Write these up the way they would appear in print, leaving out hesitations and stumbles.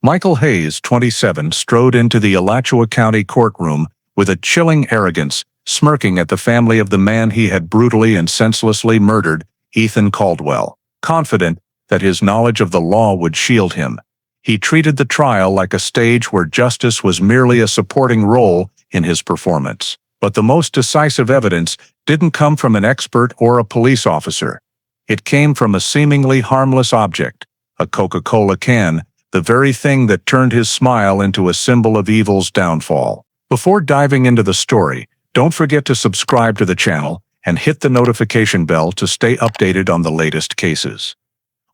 Michael Hayes, 27, strode into the Alachua County courtroom with a chilling arrogance, smirking at the family of the man he had brutally and senselessly murdered, Ethan Caldwell. Confident that his knowledge of the law would shield him, he treated the trial like a stage where justice was merely a supporting role in his performance. But the most decisive evidence didn't come from an expert or a police officer. It came from a seemingly harmless object, a Coca-Cola can, the very thing that turned his smile into a symbol of evil's downfall. Before diving into the story, don't forget to subscribe to the channel and hit the notification bell to stay updated on the latest cases.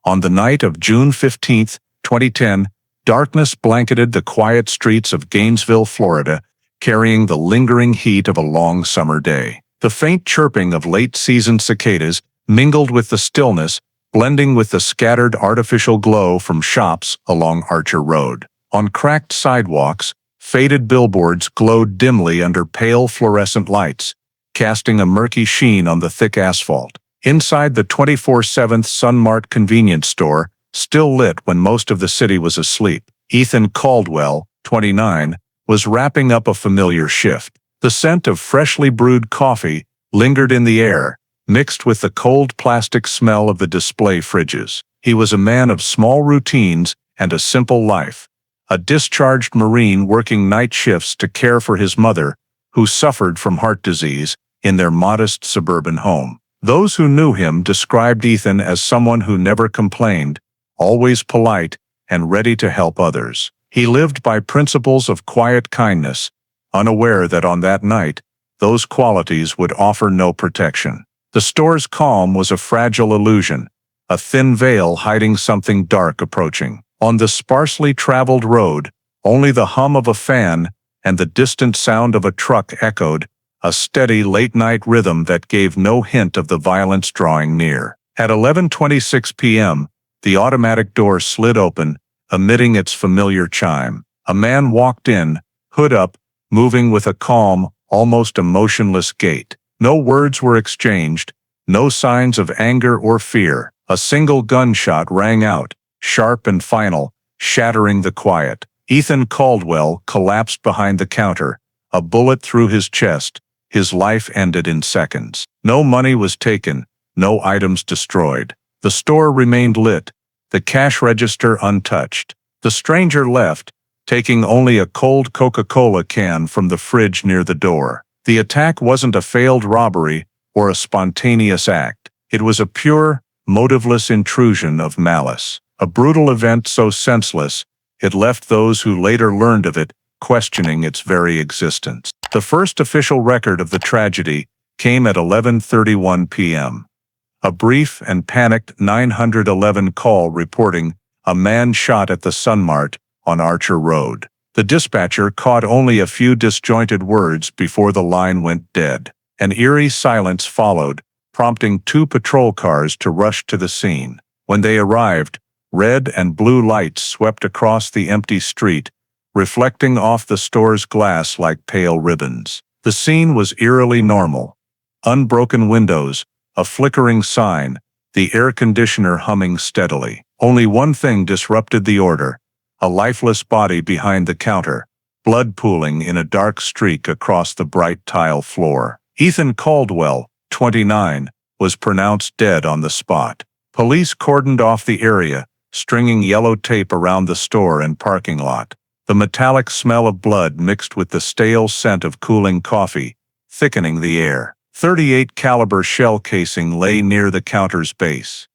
On the night of June 15, 2010, darkness blanketed the quiet streets of Gainesville, Florida, carrying the lingering heat of a long summer day. The faint chirping of late-season cicadas mingled with the stillness, blending with the scattered artificial glow from shops along Archer Road. On cracked sidewalks, faded billboards glowed dimly under pale fluorescent lights, casting a murky sheen on the thick asphalt. Inside the 24/7 Sunmart convenience store, still lit when most of the city was asleep, Ethan Caldwell, 29, was wrapping up a familiar shift. The scent of freshly brewed coffee lingered in the air, mixed with the cold plastic smell of the display fridges. He was a man of small routines and a simple life, a discharged Marine working night shifts to care for his mother, who suffered from heart disease, in their modest suburban home. Those who knew him described Ethan as someone who never complained, always polite, and ready to help others. He lived by principles of quiet kindness, unaware that on that night, those qualities would offer no protection. The store's calm was a fragile illusion, a thin veil hiding something dark approaching. On the sparsely traveled road, only the hum of a fan and the distant sound of a truck echoed, a steady late-night rhythm that gave no hint of the violence drawing near. At 11:26 p.m., the automatic door slid open, emitting its familiar chime. A man walked in, hood up, moving with a calm, almost emotionless gait. No words were exchanged, no signs of anger or fear. A single gunshot rang out, sharp and final, shattering the quiet. Ethan Caldwell collapsed behind the counter, a bullet through his chest. His life ended in seconds. No money was taken, no items destroyed. The store remained lit, the cash register untouched. The stranger left, taking only a cold Coca-Cola can from the fridge near the door. The attack wasn't a failed robbery or a spontaneous act. It was a pure, motiveless intrusion of malice. A brutal event so senseless, it left those who later learned of it questioning its very existence. The first official record of the tragedy came at 11:31 p.m. A brief and panicked 911 call reporting a man shot at the Sunmart on Archer Road. The dispatcher caught only a few disjointed words before the line went dead. An eerie silence followed, prompting 2 patrol cars to rush to the scene. When they arrived, red and blue lights swept across the empty street, reflecting off the store's glass like pale ribbons. The scene was eerily normal. Unbroken windows, a flickering sign, the air conditioner humming steadily. Only one thing disrupted the order: a lifeless body behind the counter, blood pooling in a dark streak across the bright tile floor. Ethan Caldwell, 29, was pronounced dead on the spot. Police cordoned off the area, stringing yellow tape around the store and parking lot. The metallic smell of blood mixed with the stale scent of cooling coffee, thickening the air. .38 caliber shell casing lay near the counter's base.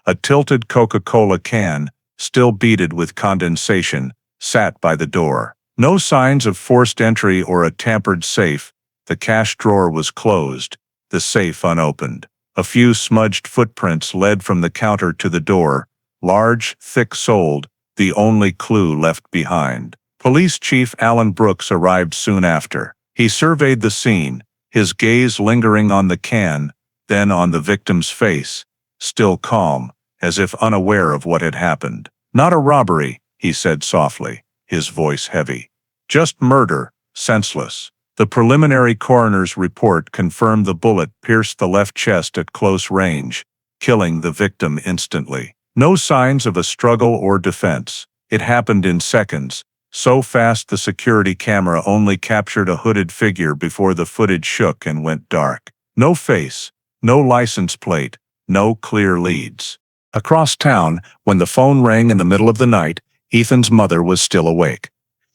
A tilted Coca-Cola can, still beaded with condensation, sat by the door. No signs of forced entry or a tampered safe. The cash drawer was closed, the safe unopened. A few smudged footprints led from the counter to the door, large, thick-soled, the only clue left behind. Police Chief Alan Brooks arrived soon after. He surveyed the scene, his gaze lingering on the can, then on the victim's face, still calm, as if unaware of what had happened. "Not a robbery," he said softly, his voice heavy. "Just murder, senseless." The preliminary coroner's report confirmed the bullet pierced the left chest at close range, killing the victim instantly. No signs of a struggle or defense. It happened in seconds, so fast the security camera only captured a hooded figure before the footage shook and went dark. No face, no license plate, no clear leads. Across town, when the phone rang in the middle of the night, Ethan's mother was still awake.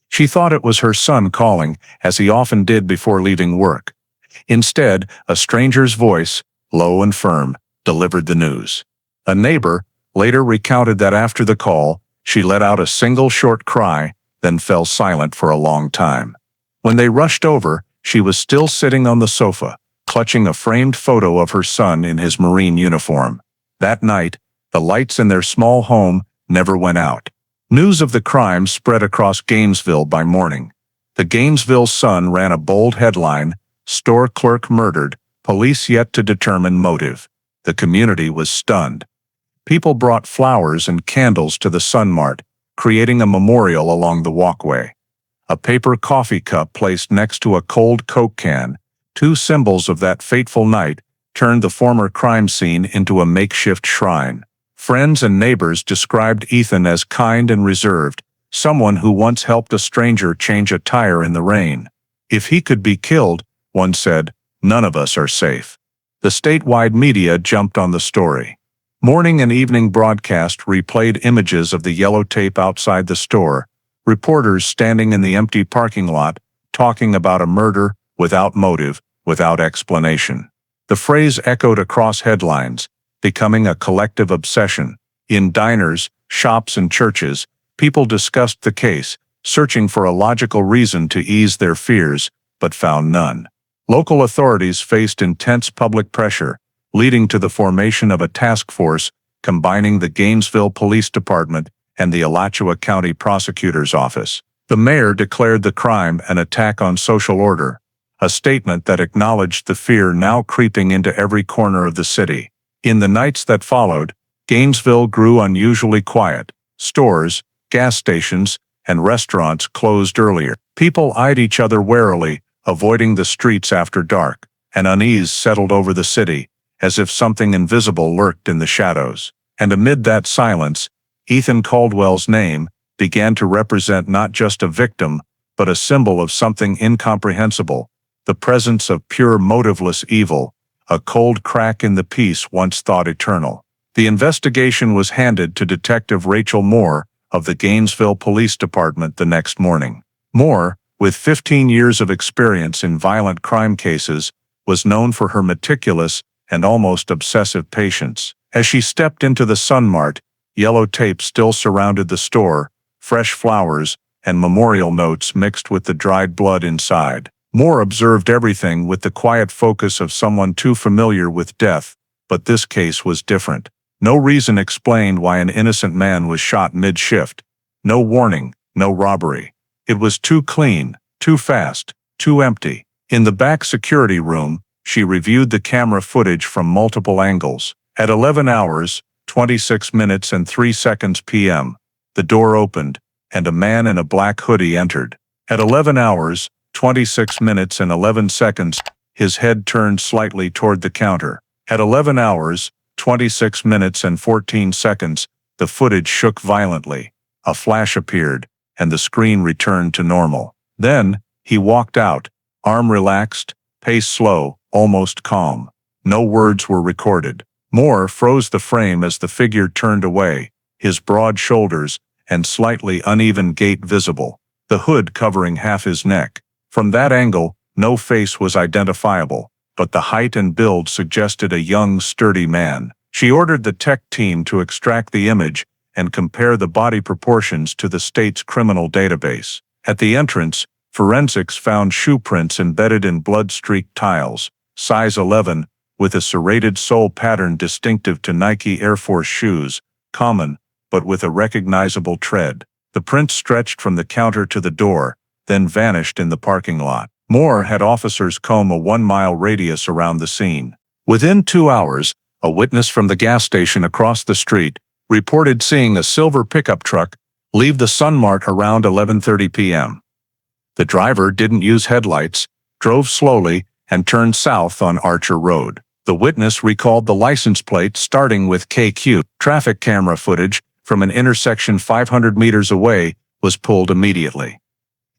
She thought it was her son calling, as he often did before leaving work. Instead, a stranger's voice, low and firm, delivered the news. A neighbor later recounted that after the call, she let out a single short cry, then fell silent for a long time. When they rushed over, she was still sitting on the sofa, clutching a framed photo of her son in his Marine uniform. That night, the lights in their small home never went out. News of the crime spread across Gainesville by morning. The Gainesville Sun ran a bold headline, "Store Clerk Murdered, Police Yet to Determine Motive." The community was stunned. People brought flowers and candles to the Sun Mart, creating a memorial along the walkway. A paper coffee cup placed next to a cold Coke can, two symbols of that fateful night, turned the former crime scene into a makeshift shrine. Friends and neighbors described Ethan as kind and reserved, someone who once helped a stranger change a tire in the rain. If he could be killed, one said, none of us are safe. The statewide media jumped on the story. Morning and evening broadcast replayed images of the yellow tape outside the store, reporters standing in the empty parking lot, talking about a murder without motive, without explanation. The phrase echoed across headlines, becoming a collective obsession. In diners, shops, and churches, people discussed the case, searching for a logical reason to ease their fears, but found none. Local authorities faced intense public pressure, leading to the formation of a task force combining the Gainesville Police Department and the Alachua County Prosecutor's Office. The mayor declared the crime an attack on social order, a statement that acknowledged the fear now creeping into every corner of the city. In the nights that followed, Gainesville grew unusually quiet. Stores, gas stations, and restaurants closed earlier. People eyed each other warily, avoiding the streets after dark. An unease settled over the city, as if something invisible lurked in the shadows. And amid that silence, Ethan Caldwell's name began to represent not just a victim, but a symbol of something incomprehensible, the presence of pure motiveless evil, a cold crack in the peace once thought eternal. The investigation was handed to Detective Rachel Moore of the Gainesville Police Department the next morning. Moore, with 15 years of experience in violent crime cases, was known for her meticulous and almost obsessive patience. As she stepped into the Sun Mart, yellow tape still surrounded the store, fresh flowers, and memorial notes mixed with the dried blood inside. Moore observed everything with the quiet focus of someone too familiar with death, but this case was different. No reason explained why an innocent man was shot mid-shift. No warning, no robbery. It was too clean, too fast, too empty. In the back security room, she reviewed the camera footage from multiple angles. At 11 hours, 26 minutes and 3 seconds p.m., the door opened, and a man in a black hoodie entered. At 11 hours, 26 minutes and 11 seconds, his head turned slightly toward the counter. At 11 hours, 26 minutes and 14 seconds, the footage shook violently. A flash appeared, and the screen returned to normal. Then, he walked out, arm relaxed, pace slow, almost calm. No words were recorded. Moore froze the frame as the figure turned away, his broad shoulders and slightly uneven gait visible, the hood covering half his neck. From that angle, no face was identifiable, but the height and build suggested a young, sturdy man. She ordered the tech team to extract the image and compare the body proportions to the state's criminal database. At the entrance, forensics found shoe prints embedded in blood-streaked tiles, size 11, with a serrated sole pattern distinctive to Nike Air Force shoes, common, but with a recognizable tread. The prints stretched from the counter to the door, then vanished in the parking lot. Moore had officers comb a 1-mile radius around the scene. Within 2 hours, a witness from the gas station across the street reported seeing a silver pickup truck leave the Sun Mart around 11:30 p.m. The driver didn't use headlights, drove slowly, and turned south on Archer Road. The witness recalled the license plate starting with KQ. Traffic camera footage from an intersection 500 meters away was pulled immediately.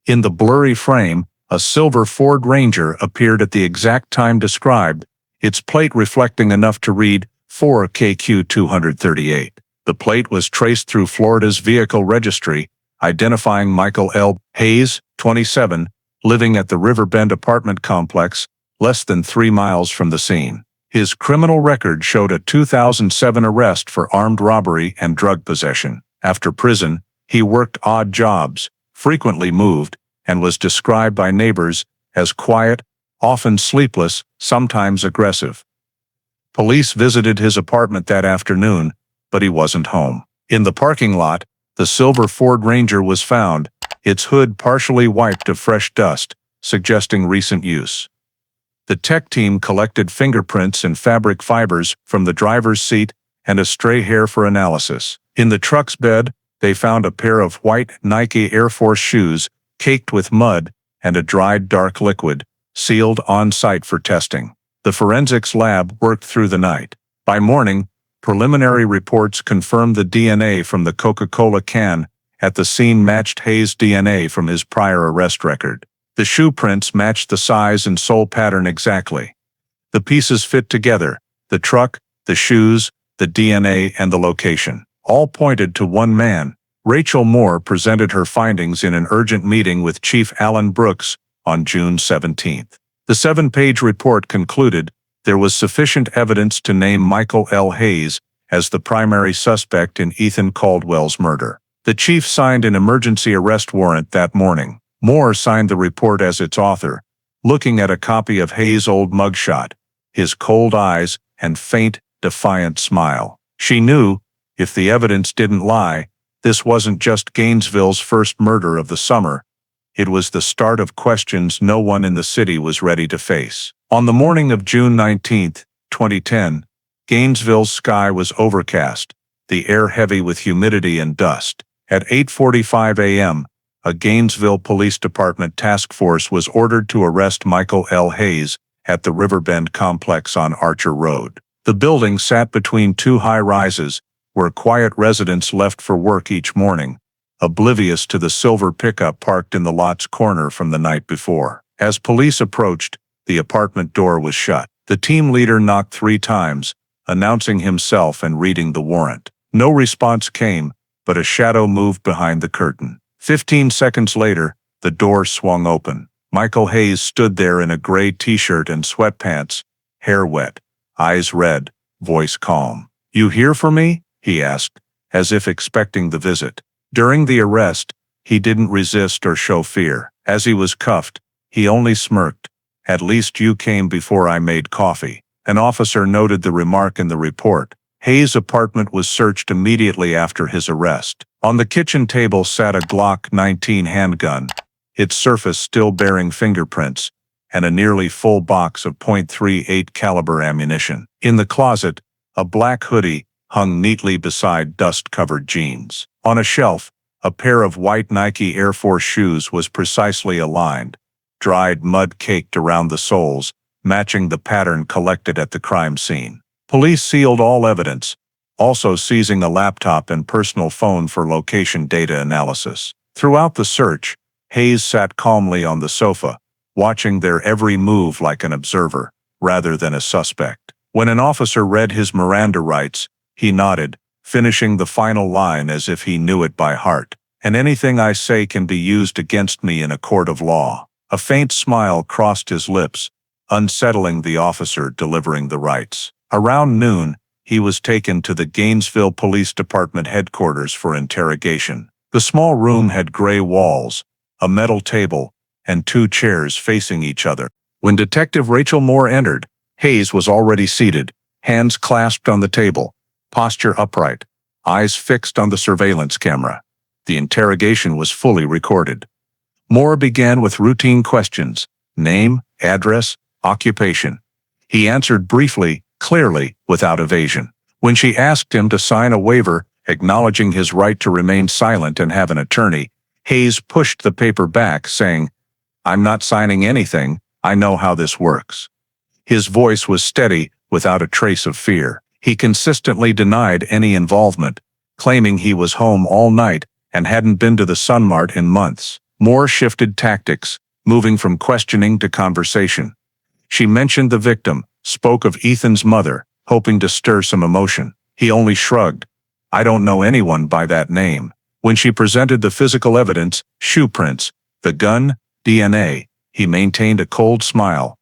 In the blurry frame, a silver Ford Ranger appeared at the exact time described, its plate reflecting enough to read 4KQ238. The plate was traced through Florida's vehicle registry, identifying Michael L. Hayes, 27, living at the Riverbend apartment complex, less than 3 miles from the scene. His criminal record showed a 2007 arrest for armed robbery and drug possession. After prison, he worked odd jobs, frequently moved, and was described by neighbors as quiet, often sleepless, sometimes aggressive. Police visited his apartment that afternoon, but he wasn't home. In the parking lot, the silver Ford Ranger was found, its hood partially wiped of fresh dust, suggesting recent use. The tech team collected fingerprints and fabric fibers from the driver's seat and a stray hair for analysis. In the truck's bed, they found a pair of white Nike Air Force shoes caked with mud and a dried dark liquid, sealed on-site for testing. The forensics lab worked through the night. By morning, preliminary reports confirmed the DNA from the Coca-Cola can at the scene matched Hayes' DNA from his prior arrest record. The shoe prints matched the size and sole pattern exactly. The pieces fit together: the truck, the shoes, the DNA, and the location. All pointed to one man. Rachel Moore presented her findings in an urgent meeting with Chief Alan Brooks on June 17. The 7-page report concluded there was sufficient evidence to name Michael L. Hayes as the primary suspect in Ethan Caldwell's murder. The chief signed an emergency arrest warrant that morning. Moore signed the report as its author, looking at a copy of Hayes' old mugshot, his cold eyes and faint, defiant smile. She knew, if the evidence didn't lie, this wasn't just Gainesville's first murder of the summer. It was the start of questions no one in the city was ready to face. On the morning of June 19, 2010, Gainesville's sky was overcast, the air heavy with humidity and dust. At 8:45 a.m., a Gainesville Police Department task force was ordered to arrest Michael L. Hayes at the Riverbend complex on Archer Road. The building sat between two high-rises, where quiet residents left for work each morning, oblivious to the silver pickup parked in the lot's corner from the night before. As police approached, the apartment door was shut. The team leader knocked 3 times, announcing himself and reading the warrant. No response came, but a shadow moved behind the curtain. 15 seconds later, the door swung open. Michael Hayes stood there in a gray t-shirt and sweatpants, hair wet, eyes red, voice calm. "You here for me?" he asked, as if expecting the visit. During the arrest, he didn't resist or show fear. As he was cuffed, he only smirked. "At least you came before I made coffee." An officer noted the remark in the report. Hayes' apartment was searched immediately after his arrest. On the kitchen table sat a Glock 19 handgun, its surface still bearing fingerprints, and a nearly full box of .38 caliber ammunition. In the closet, a black hoodie hung neatly beside dust-covered jeans. On a shelf, a pair of white Nike Air Force shoes was precisely aligned, dried mud caked around the soles, matching the pattern collected at the crime scene. Police sealed all evidence, also seizing a laptop and personal phone for location data analysis. Throughout the search, Hayes sat calmly on the sofa, watching their every move like an observer, rather than a suspect. When an officer read his Miranda rights, he nodded, finishing the final line as if he knew it by heart. "And anything I say can be used against me in a court of law." A faint smile crossed his lips, unsettling the officer delivering the rights. Around noon, he was taken to the Gainesville Police Department headquarters for interrogation. The small room had gray walls, a metal table, and 2 chairs facing each other. When Detective Rachel Moore entered, Hayes was already seated, hands clasped on the table, posture upright, eyes fixed on the surveillance camera. The interrogation was fully recorded. Moore began with routine questions: name, address, occupation. He answered briefly, clearly, without evasion. When she asked him to sign a waiver acknowledging his right to remain silent and have an attorney, Hayes pushed the paper back, saying, "I'm not signing anything, I know how this works." His voice was steady, without a trace of fear. He consistently denied any involvement, claiming he was home all night and hadn't been to the Sunmart in months. Moore shifted tactics, moving from questioning to conversation. She mentioned the victim, spoke of Ethan's mother, hoping to stir some emotion. He only shrugged. "I don't know anyone by that name." When she presented the physical evidence, shoe prints, the gun, DNA, he maintained a cold smile.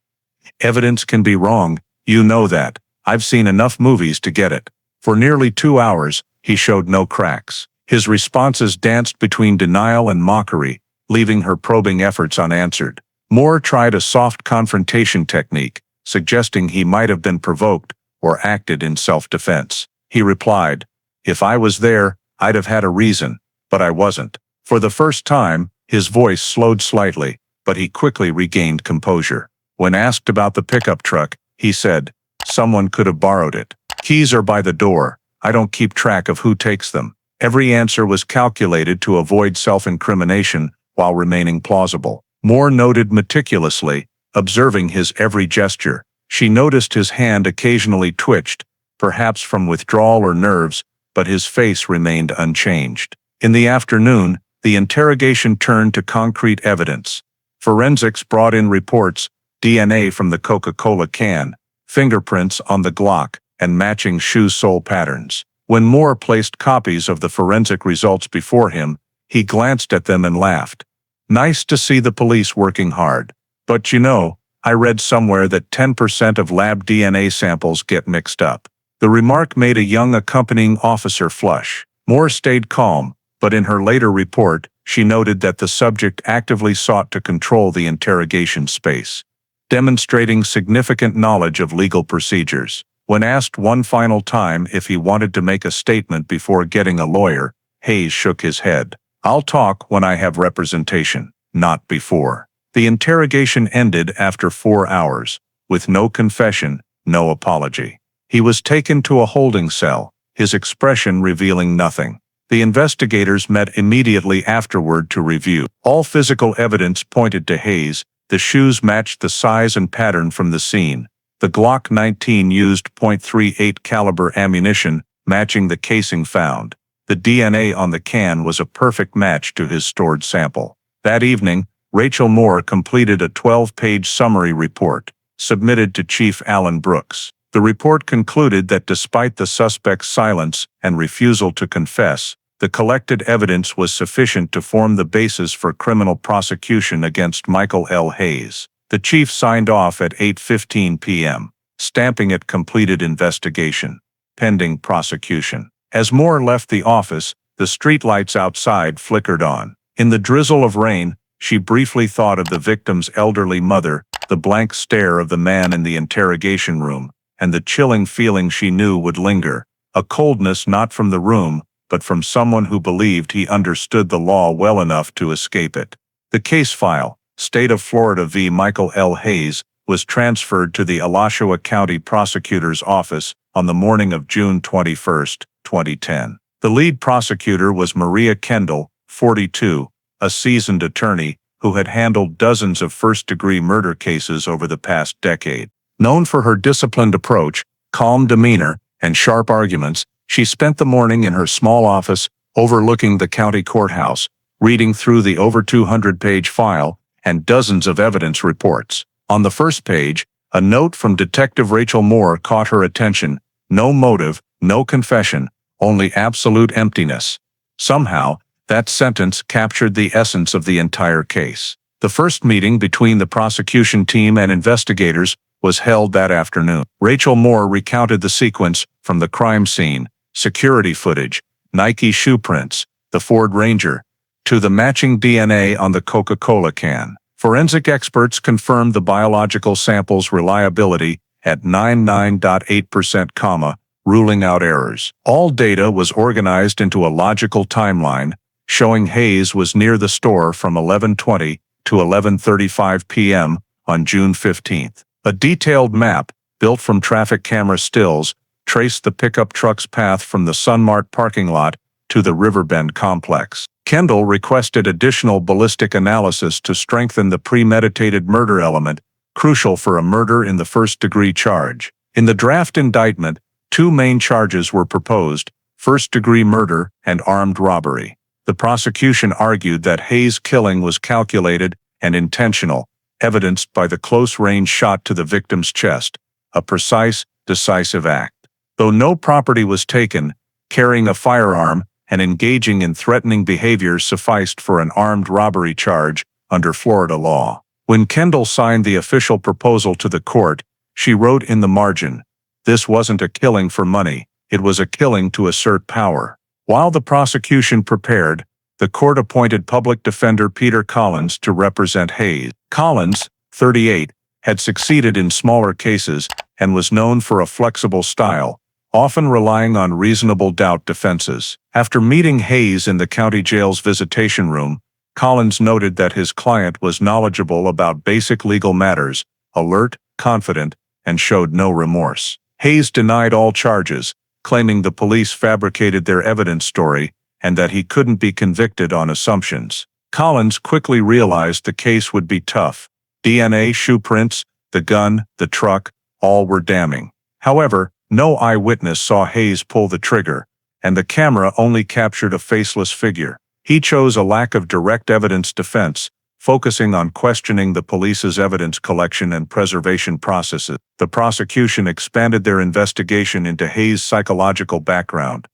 "Evidence can be wrong, you know that. I've seen enough movies to get it." For nearly 2 hours, he showed no cracks. His responses danced between denial and mockery, leaving her probing efforts unanswered. Moore tried a soft confrontation technique, suggesting he might have been provoked or acted in self-defense. He replied, "If I was there, I'd have had a reason, but I wasn't." For the first time, his voice slowed slightly, but he quickly regained composure. When asked about the pickup truck, he said, "Someone could have borrowed it. Keys are by the door. I don't keep track of who takes them." Every answer was calculated to avoid self-incrimination while remaining plausible. Moore noted meticulously, observing his every gesture. She noticed his hand occasionally twitched, perhaps from withdrawal or nerves, but his face remained unchanged. In the afternoon, the interrogation turned to concrete evidence. Forensics brought in reports, DNA from the Coca-Cola can, fingerprints on the Glock, and matching shoe sole patterns. When Moore placed copies of the forensic results before him, he glanced at them and laughed. "Nice to see the police working hard. But you know, I read somewhere that 10% of lab DNA samples get mixed up." The remark made a young accompanying officer flush. Moore stayed calm, but in her later report, she noted that the subject actively sought to control the interrogation space, demonstrating significant knowledge of legal procedures. When asked one final time if he wanted to make a statement before getting a lawyer, Hayes shook his head. "I'll talk when I have representation, not before." The interrogation ended after 4 hours, with no confession, no apology. He was taken to a holding cell, his expression revealing nothing. The investigators met immediately afterward to review. All physical evidence pointed to Hayes. The shoes matched the size and pattern from the scene. The Glock 19 used .38 caliber ammunition, matching the casing found. The DNA on the can was a perfect match to his stored sample. That evening, Rachel Moore completed a 12-page summary report, submitted to Chief Alan Brooks. The report concluded that despite the suspect's silence and refusal to confess, the collected evidence was sufficient to form the basis for criminal prosecution against Michael L. Hayes. The chief signed off at 8:15 p.m., stamping it completed investigation, pending prosecution. As Moore left the office, the streetlights outside flickered on. In the drizzle of rain, she briefly thought of the victim's elderly mother, the blank stare of the man in the interrogation room, and the chilling feeling she knew would linger, a coldness not from the room, but from someone who believed he understood the law well enough to escape it. The case file, State of Florida v. Michael L. Hayes, was transferred to the Alachua County Prosecutor's Office on the morning of June 21, 2010. The lead prosecutor was Maria Kendall, 42, a seasoned attorney who had handled dozens of first-degree murder cases over the past decade. Known for her disciplined approach, calm demeanor, and sharp arguments, she spent the morning in her small office overlooking the county courthouse, reading through the over 200-page file and dozens of evidence reports. On the first page, a note from Detective Rachel Moore caught her attention. No motive, no confession, only absolute emptiness. Somehow, that sentence captured the essence of the entire case. The first meeting between the prosecution team and investigators was held that afternoon. Rachel Moore recounted the sequence from the crime scene, security footage, Nike shoe prints, the Ford Ranger, to the matching DNA on the Coca-Cola can. Forensic experts confirmed the biological sample's reliability at 99.8%, ruling out errors. All data was organized into a logical timeline, showing Hayes was near the store from 11:20 to 11:35 p.m. on June 15th. A detailed map, built from traffic camera stills, traced the pickup truck's path from the Sunmart parking lot to the Riverbend complex. Kendall requested additional ballistic analysis to strengthen the premeditated murder element, crucial for a murder in the first-degree charge. In the draft indictment, two main charges were proposed: first-degree murder, and armed robbery. The prosecution argued that Hayes' killing was calculated and intentional, evidenced by the close-range shot to the victim's chest, a precise, decisive act. Though no property was taken, carrying a firearm and engaging in threatening behavior sufficed for an armed robbery charge under Florida law. When Kendall signed the official proposal to the court, she wrote in the margin, "This wasn't a killing for money, it was a killing to assert power." While the prosecution prepared, the court appointed public defender Peter Collins to represent Hayes. Collins, 38, had succeeded in smaller cases and was known for a flexible style, often relying on reasonable doubt defenses. After meeting Hayes in the county jail's visitation room, Collins noted that his client was knowledgeable about basic legal matters, alert, confident, and showed no remorse. Hayes denied all charges, claiming the police fabricated their evidence story and that he couldn't be convicted on assumptions. Collins quickly realized the case would be tough. DNA, shoe prints, the gun, the truck, all were damning. However, no eyewitness saw Hayes pull the trigger, and the camera only captured a faceless figure. He chose a lack of direct evidence defense, focusing on questioning the police's evidence collection and preservation processes. The prosecution expanded their investigation into Hayes' psychological background.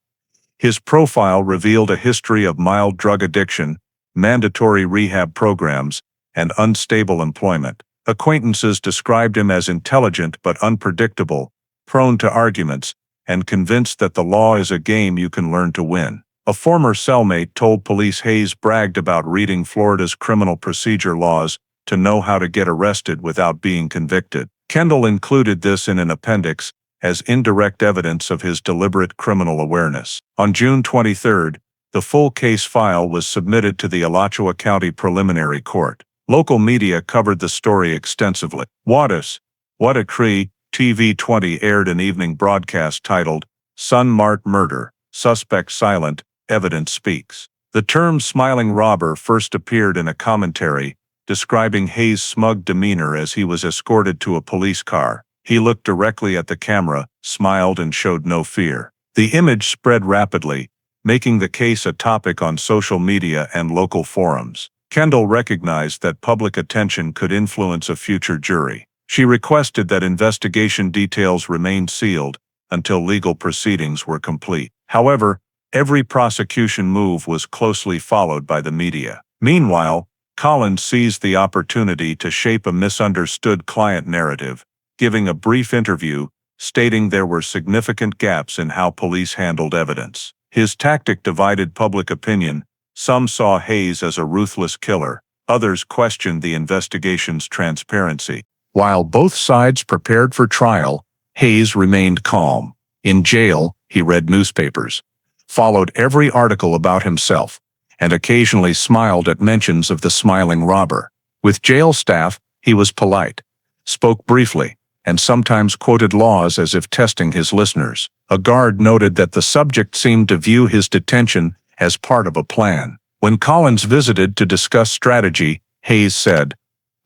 His profile revealed a history of mild drug addiction, mandatory rehab programs, and unstable employment. Acquaintances described him as intelligent but unpredictable, prone to arguments, and convinced that the law is a game you can learn to win. A former cellmate told police Hayes bragged about reading Florida's criminal procedure laws to know how to get arrested without being convicted. Kendall included this in an appendix as indirect evidence of his deliberate criminal awareness. On June 23, the full case file was submitted to the Alachua County Preliminary Court. Local media covered the story extensively. What a Cree, TV 20 aired an evening broadcast titled, "Sun Mart Murder, Suspect Silent, Evidence Speaks." The term smiling robber first appeared in a commentary, describing Hayes' smug demeanor as he was escorted to a police car. He looked directly at the camera, smiled, and showed no fear. The image spread rapidly, making the case a topic on social media and local forums. Kendall recognized that public attention could influence a future jury. She requested that investigation details remain sealed until legal proceedings were complete. However, every prosecution move was closely followed by the media. Meanwhile, Collins seized the opportunity to shape a misunderstood client narrative, giving a brief interview stating there were significant gaps in how police handled evidence. His tactic divided public opinion. Some saw Hayes as a ruthless killer, others questioned the investigation's transparency. While both sides prepared for trial, Hayes remained calm. In jail, he read newspapers, followed every article about himself, and occasionally smiled at mentions of the smiling robber. With jail staff, he was polite, spoke briefly, and sometimes quoted laws as if testing his listeners. A guard noted that the subject seemed to view his detention as part of a plan. When Collins visited to discuss strategy, Hayes said,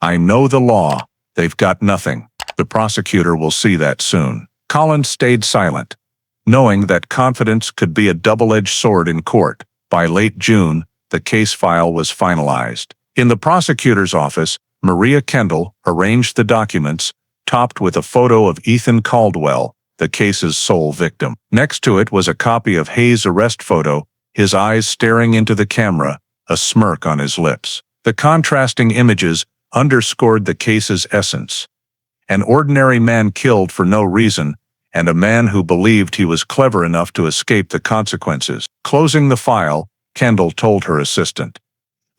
"I know the law, they've got nothing. The prosecutor will see that soon." Collins stayed silent, knowing that confidence could be a double-edged sword in court. By late June, the case file was finalized. In the prosecutor's office, Maria Kendall arranged the documents, topped with a photo of Ethan Caldwell, the case's sole victim. Next to it was a copy of Hayes' arrest photo, his eyes staring into the camera, a smirk on his lips. The contrasting images underscored the case's essence. An ordinary man killed for no reason, and a man who believed he was clever enough to escape the consequences. Closing the file, Kendall told her assistant,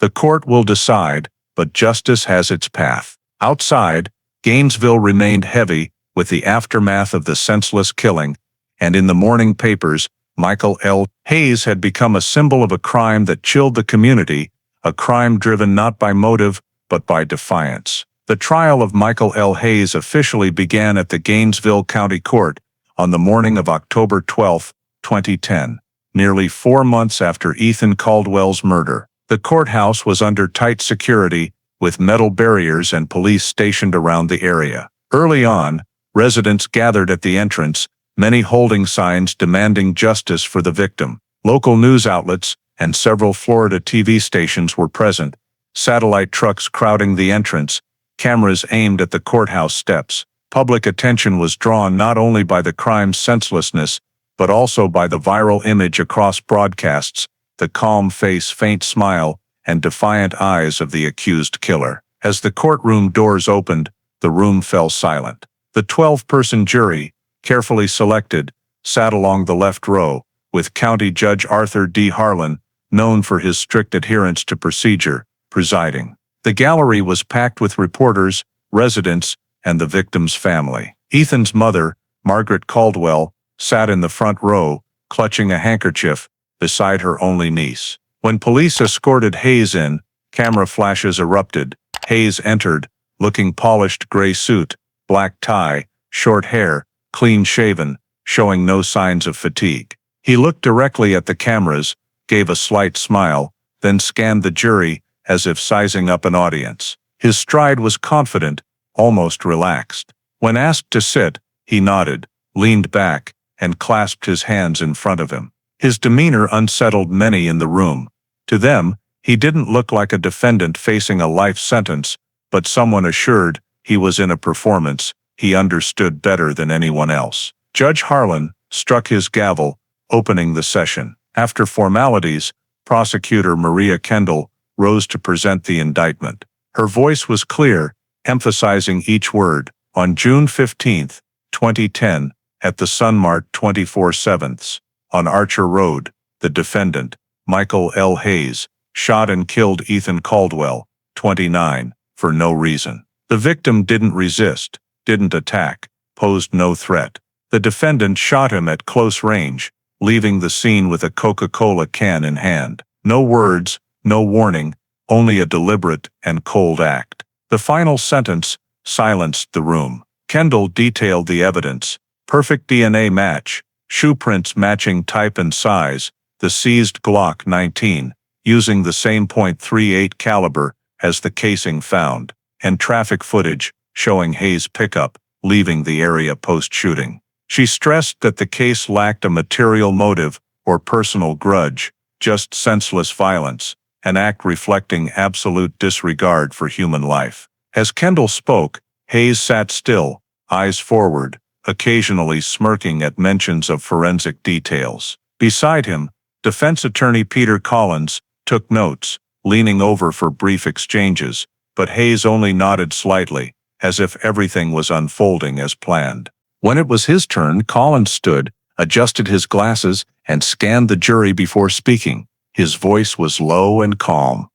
"The court will decide, but justice has its path." Outside, Gainesville remained heavy with the aftermath of the senseless killing, and in the morning papers, Michael L. Hayes had become a symbol of a crime that chilled the community, a crime driven not by motive, but by defiance. The trial of Michael L. Hayes officially began at the Gainesville County Court on the morning of October 12, 2010, nearly 4 months after Ethan Caldwell's murder. The courthouse was under tight security, with metal barriers and police stationed around the area. Early on, residents gathered at the entrance, many holding signs demanding justice for the victim. Local news outlets and several Florida TV stations were present, satellite trucks crowding the entrance, cameras aimed at the courthouse steps. Public attention was drawn not only by the crime's senselessness, but also by the viral image across broadcasts, the calm face, faint smile, and defiant eyes of the accused killer. As the courtroom doors opened, the room fell silent. The 12-person jury, carefully selected, sat along the left row, with County Judge Arthur D. Harlan, known for his strict adherence to procedure, presiding. The gallery was packed with reporters, residents, and the victim's family. Ethan's mother, Margaret Caldwell, sat in the front row, clutching a handkerchief, beside her only niece. When police escorted Hayes in, camera flashes erupted. Hayes entered, looking polished gray suit, black tie, short hair, clean-shaven, showing no signs of fatigue. He looked directly at the cameras, gave a slight smile, then scanned the jury, as if sizing up an audience. His stride was confident, almost relaxed. When asked to sit, he nodded, leaned back, and clasped his hands in front of him. His demeanor unsettled many in the room. To them, he didn't look like a defendant facing a life sentence, but someone assured he was in a performance he understood better than anyone else. Judge Harlan struck his gavel, opening the session. After formalities, Prosecutor Maria Kendall rose to present the indictment. Her voice was clear, emphasizing each word. On June 15, 2010, at the Sunmart 24/7, on Archer Road, the defendant, Michael L. Hayes, shot and killed Ethan Caldwell, 29, for no reason. The victim didn't resist, didn't attack, posed no threat. The defendant shot him at close range, leaving the scene with a Coca-Cola can in hand. No words, no warning, only a deliberate and cold act. The final sentence silenced the room. Kendall detailed the evidence: perfect DNA match, shoe prints matching type and size, the seized Glock 19, using the same .38 caliber as the casing found, and traffic footage showing Hayes' pickup leaving the area post-shooting. She stressed that the case lacked a material motive or personal grudge, just senseless violence, an act reflecting absolute disregard for human life. As Kendall spoke, Hayes sat still, eyes forward, occasionally smirking at mentions of forensic details. Beside him, defense attorney Peter Collins took notes, leaning over for brief exchanges, but Hayes only nodded slightly, as if everything was unfolding as planned. When it was his turn, Collins stood, adjusted his glasses, and scanned the jury before speaking. His voice was low and calm.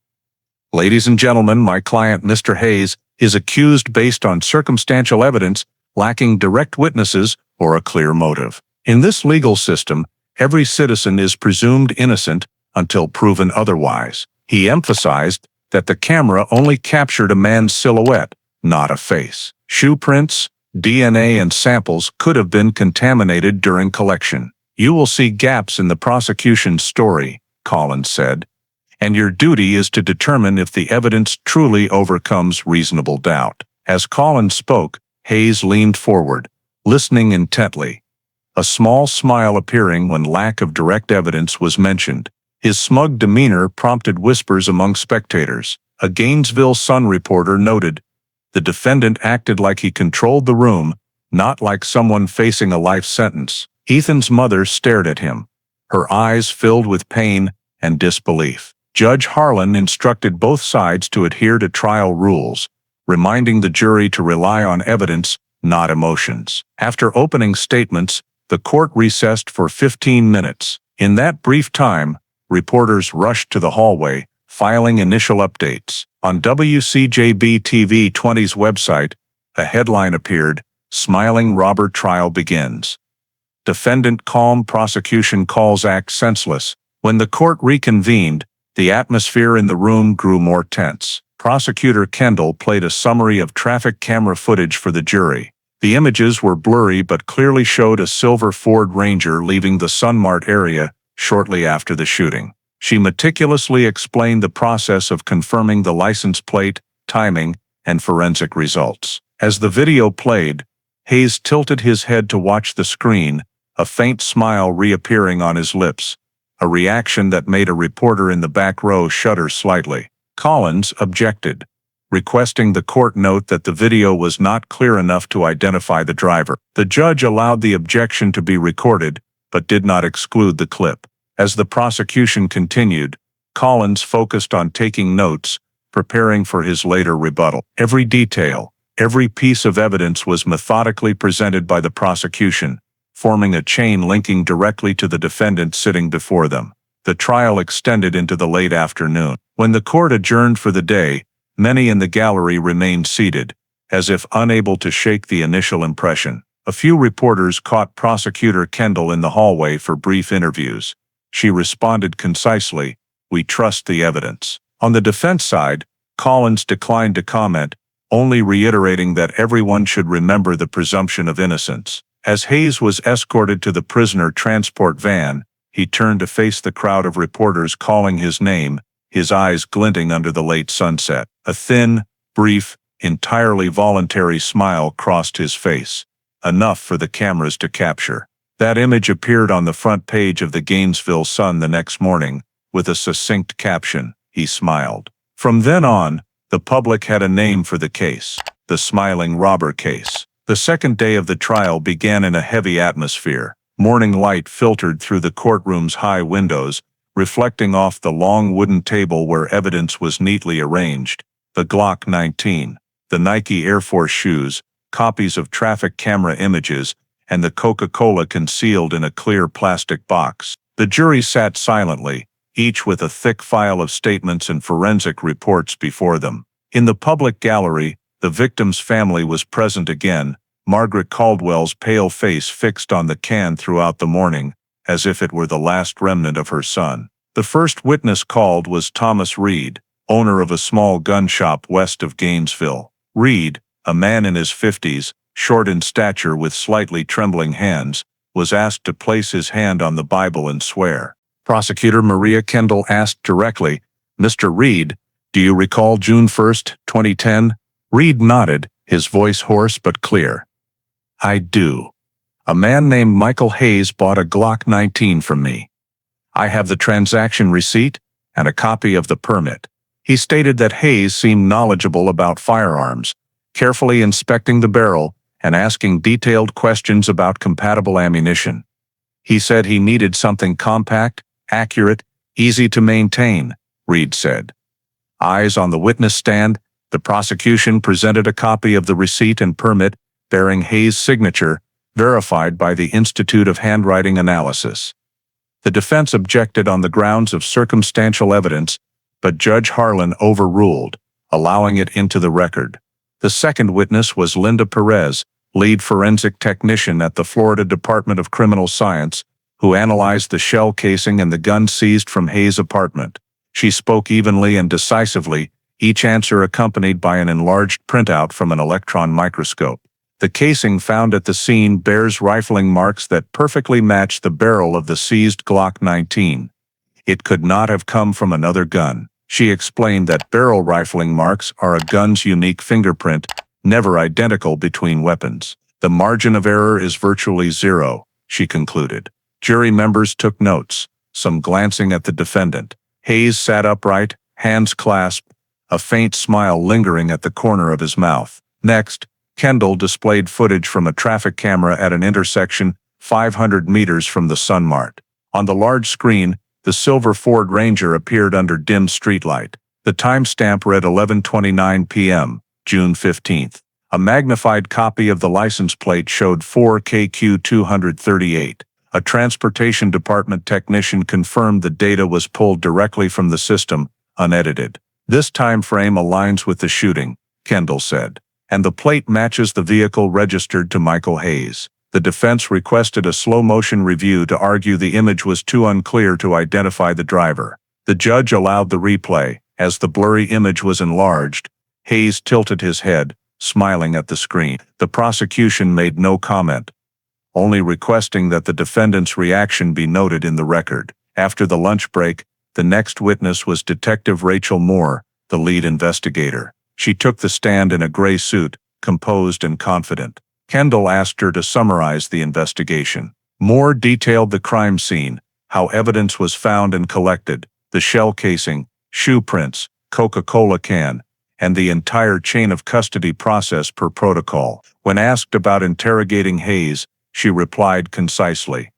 "Ladies and gentlemen, my client, Mr. Hayes, is accused based on circumstantial evidence, lacking direct witnesses or a clear motive. In this legal system, every citizen is presumed innocent until proven otherwise." He emphasized that the camera only captured a man's silhouette, not a face. Shoe prints, DNA, and samples could have been contaminated during collection. "You will see gaps in the prosecution's story," Collins said, "and your duty is to determine if the evidence truly overcomes reasonable doubt." As Collins spoke, Hayes leaned forward, listening intently, a small smile appearing when lack of direct evidence was mentioned. His smug demeanor prompted whispers among spectators. A Gainesville Sun reporter noted, "The defendant acted like he controlled the room, not like someone facing a life sentence." Ethan's mother stared at him, her eyes filled with pain and disbelief. Judge Harlan instructed both sides to adhere to trial rules, reminding the jury to rely on evidence, not emotions. After opening statements, the court recessed for 15 minutes. In that brief time, reporters rushed to the hallway, filing initial updates. On WCJB-TV 20's website, a headline appeared, "Smiling Robber Trial Begins. Defendant Calm Prosecution Calls Act Senseless." When the court reconvened, the atmosphere in the room grew more tense. Prosecutor Kendall played a summary of traffic camera footage for the jury. The images were blurry but clearly showed a silver Ford Ranger leaving the Sunmart area shortly after the shooting. She meticulously explained the process of confirming the license plate, timing, and forensic results. As the video played, Hayes tilted his head to watch the screen, a faint smile reappearing on his lips, a reaction that made a reporter in the back row shudder slightly. Collins objected, requesting the court note that the video was not clear enough to identify the driver. The judge allowed the objection to be recorded, but did not exclude the clip. As the prosecution continued, Collins focused on taking notes, preparing for his later rebuttal. Every detail, every piece of evidence was methodically presented by the prosecution, forming a chain linking directly to the defendant sitting before them. The trial extended into the late afternoon. When the court adjourned for the day, many in the gallery remained seated, as if unable to shake the initial impression. A few reporters caught Prosecutor Kendall in the hallway for brief interviews. She responded concisely, "We trust the evidence." On the defense side, Collins declined to comment, only reiterating that everyone should remember the presumption of innocence. As Hayes was escorted to the prisoner transport van, he turned to face the crowd of reporters calling his name, his eyes glinting under the late sunset. A thin, brief, entirely voluntary smile crossed his face, enough for the cameras to capture. That image appeared on the front page of the Gainesville Sun the next morning, with a succinct caption, "He smiled." From then on, the public had a name for the case, the Smiling Robber case. The second day of the trial began in a heavy atmosphere. Morning light filtered through the courtroom's high windows, reflecting off the long wooden table where evidence was neatly arranged. The Glock 19, the Nike Air Force shoes, copies of traffic camera images, and the Coca-Cola concealed in a clear plastic box. The jury sat silently, each with a thick file of statements and forensic reports before them. In the public gallery, the victim's family was present again, Margaret Caldwell's pale face fixed on the can throughout the morning, as if it were the last remnant of her son. The first witness called was Thomas Reed, owner of a small gun shop west of Gainesville. Reed, a man in his 50s, short in stature with slightly trembling hands, was asked to place his hand on the Bible and swear. Prosecutor Maria Kendall asked directly, "Mr. Reed, do you recall June 1st, 2010? Reed nodded, his voice hoarse but clear. "I do. A man named Michael Hayes bought a Glock 19 from me. I have the transaction receipt and a copy of the permit." He stated that Hayes seemed knowledgeable about firearms, carefully inspecting the barrel and asking detailed questions about compatible ammunition. He said he needed something compact, accurate, easy to maintain, Reed said. Eyes on the witness stand, the prosecution presented a copy of the receipt and permit bearing Hayes' signature, verified by the Institute of Handwriting Analysis. The defense objected on the grounds of circumstantial evidence, but Judge Harlan overruled, allowing it into the record. The second witness was Linda Perez, lead forensic technician at the Florida Department of Criminal Science, who analyzed the shell casing and the gun seized from Hayes' apartment. She spoke evenly and decisively, each answer accompanied by an enlarged printout from an electron microscope. The casing found at the scene bears rifling marks that perfectly match the barrel of the seized Glock 19. It could not have come from another gun. She explained that barrel rifling marks are a gun's unique fingerprint, never identical between weapons. The margin of error is virtually zero, she concluded. Jury members took notes, some glancing at the defendant. Hayes sat upright, hands clasped, a faint smile lingering at the corner of his mouth. Next, Kendall displayed footage from a traffic camera at an intersection 500 meters from the Sun Mart. On the large screen, the silver Ford Ranger appeared under dim streetlight. The timestamp read 11:29 p.m., June 15th. A magnified copy of the license plate showed 4KQ238. A transportation department technician confirmed the data was pulled directly from the system, unedited. This time frame aligns with the shooting, Kendall said, and the plate matches the vehicle registered to Michael Hayes. The defense requested a slow-motion review to argue the image was too unclear to identify the driver. The judge allowed the replay. As the blurry image was enlarged, Hayes tilted his head, smiling at the screen. The prosecution made no comment, only requesting that the defendant's reaction be noted in the record. After the lunch break, the next witness was Detective Rachel Moore, the lead investigator. She took the stand in a gray suit, composed and confident. Kendall asked her to summarize the investigation. Moore detailed the crime scene, how evidence was found and collected, the shell casing, shoe prints, Coca-Cola can, and the entire chain of custody process per protocol. When asked about interrogating Hayes, she replied concisely.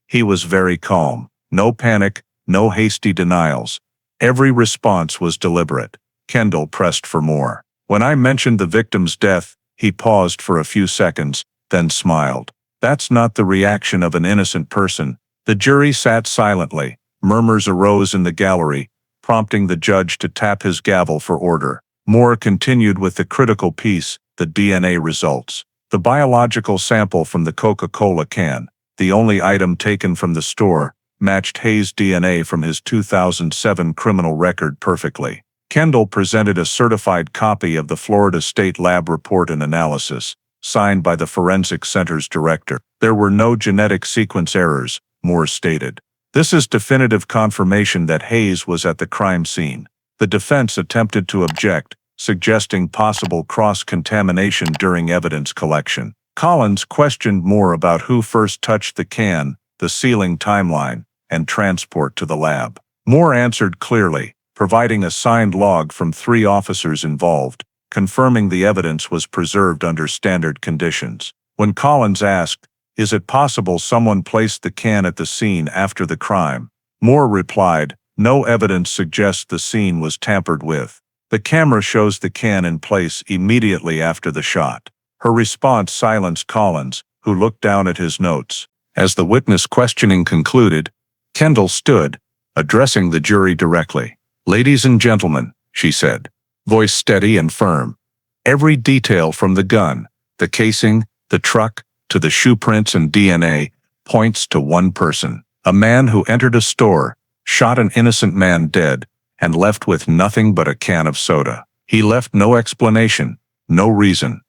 He was very calm. No panic, no hasty denials. Every response was deliberate. Kendall pressed for more. When I mentioned the victim's death, he paused for a few seconds, then smiled. That's not the reaction of an innocent person. The jury sat silently. Murmurs arose in the gallery, prompting the judge to tap his gavel for order. Moore continued with the critical piece, the DNA results. The biological sample from the Coca-Cola can, the only item taken from the store, matched Hayes' DNA from his 2007 criminal record perfectly. Kendall presented a certified copy of the Florida State Lab report and analysis, signed by the Forensic Center's director. There were no genetic sequence errors, Moore stated. This is definitive confirmation that Hayes was at the crime scene. The defense attempted to object, suggesting possible cross-contamination during evidence collection. Collins questioned Moore about who first touched the can, the sealing timeline, and transport to the lab. Moore answered clearly, providing a signed log from 3 officers involved, confirming the evidence was preserved under standard conditions. When Collins asked, "Is it possible someone placed the can at the scene after the crime?" Moore replied, "No evidence suggests the scene was tampered with. The camera shows the can in place immediately after the shot." Her response silenced Collins, who looked down at his notes. As the witness questioning concluded, Kendall stood, addressing the jury directly. "Ladies and gentlemen," she said, voice steady and firm. "Every detail from the gun, the casing, the truck, to the shoe prints and DNA, points to one person. A man who entered a store, shot an innocent man dead, and left with nothing but a can of soda. He left no explanation, no reason.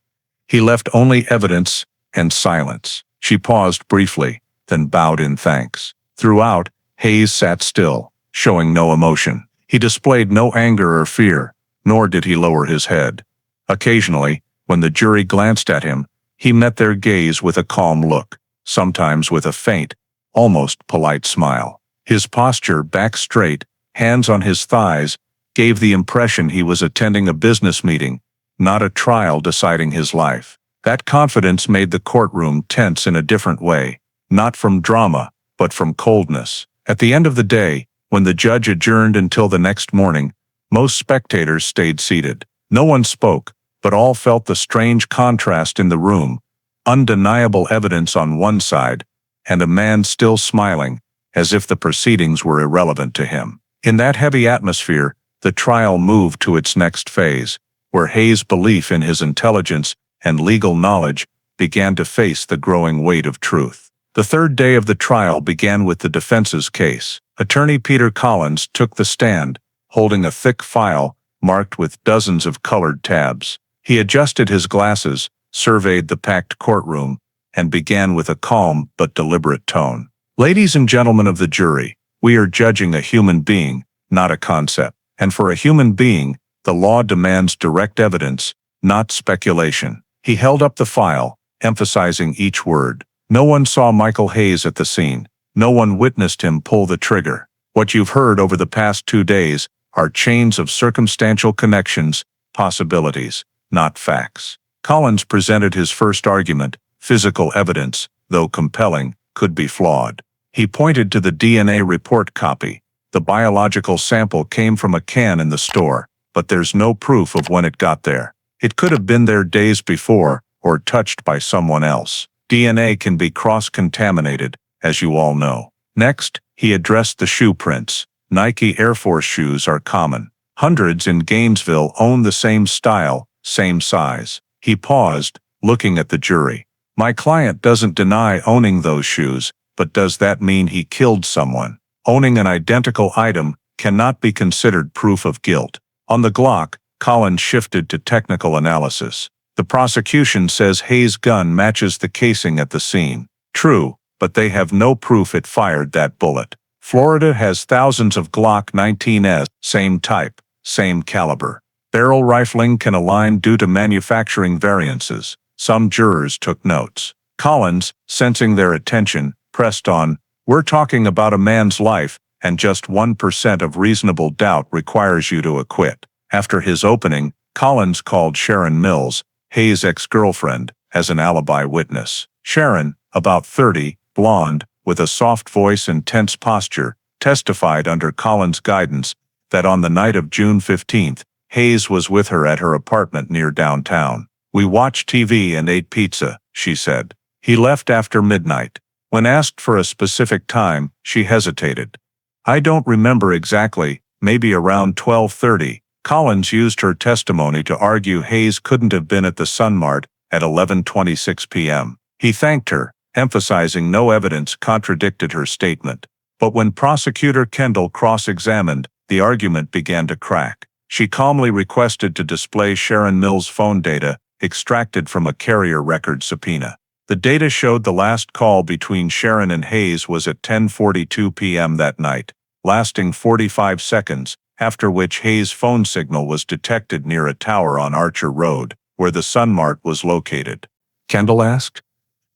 He left only evidence and silence." She paused briefly, then bowed in thanks. Throughout, Hayes sat still, showing no emotion. He displayed no anger or fear, nor did he lower his head. Occasionally, when the jury glanced at him, he met their gaze with a calm look, sometimes with a faint, almost polite smile. His posture, back straight, hands on his thighs, gave the impression he was attending a business meeting, not a trial deciding his life. That confidence made the courtroom tense in a different way, not from drama, but from coldness. At the end of the day, when the judge adjourned until the next morning, most spectators stayed seated. No one spoke, but all felt the strange contrast in the room, undeniable evidence on one side, and a man still smiling, as if the proceedings were irrelevant to him. In that heavy atmosphere, the trial moved to its next phase, where Hayes' belief in his intelligence and legal knowledge began to face the growing weight of truth. The third day of the trial began with the defense's case. Attorney Peter Collins took the stand, holding a thick file marked with dozens of colored tabs. He adjusted his glasses, surveyed the packed courtroom, and began with a calm but deliberate tone. "Ladies and gentlemen of the jury, we are judging a human being, not a concept. And for a human being, the law demands direct evidence, not speculation." He held up the file, emphasizing each word. "No one saw Michael Hayes at the scene. No one witnessed him pull the trigger. What you've heard over the past 2 days are chains of circumstantial connections, possibilities, not facts." Collins presented his first argument. Physical evidence, though compelling, could be flawed. He pointed to the DNA report copy. The biological sample came from a can in the store, but there's no proof of when it got there. It could have been there days before, or touched by someone else. DNA can be cross-contaminated, as you all know. Next, he addressed the shoe prints. Nike Air Force shoes are common. Hundreds in Gainesville own the same style, same size. He paused, looking at the jury. "My client doesn't deny owning those shoes, but does that mean he killed someone? Owning an identical item cannot be considered proof of guilt." On the Glock, Collins shifted to technical analysis. "The prosecution says Hayes' gun matches the casing at the scene. True, but they have no proof it fired that bullet. Florida has thousands of Glock 19s, same type, same caliber. Barrel rifling can align due to manufacturing variances." Some jurors took notes. Collins, sensing their attention, pressed on, "We're talking about a man's life, and just 1% of reasonable doubt requires you to acquit." After his opening, Collins called Sharon Mills, Hayes' ex-girlfriend, as an alibi witness. Sharon, about 30, blonde, with a soft voice and tense posture, testified under Collins' guidance that on the night of June 15th, Hayes was with her at her apartment near downtown. "We watched TV and ate pizza," she said. "He left after midnight." When asked for a specific time, she hesitated. "I don't remember exactly, maybe around 12:30. Collins used her testimony to argue Hayes couldn't have been at the Sunmart at 11:26 p.m. He thanked her, emphasizing no evidence contradicted her statement. But when Prosecutor Kendall cross-examined, the argument began to crack. She calmly requested to display Sharon Mills' phone data, extracted from a carrier record subpoena. The data showed the last call between Sharon and Hayes was at 10:42 p.m. that night, lasting 45 seconds, after which Hayes' phone signal was detected near a tower on Archer Road, where the Sunmart was located. Kendall asked,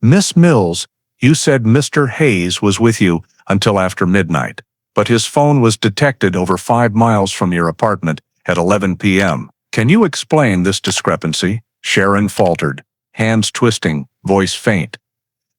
"Miss Mills, you said Mr. Hayes was with you until after midnight, but his phone was detected over 5 miles from your apartment at 11 p.m. Can you explain this discrepancy?" Sharon faltered, hands twisting, voice faint.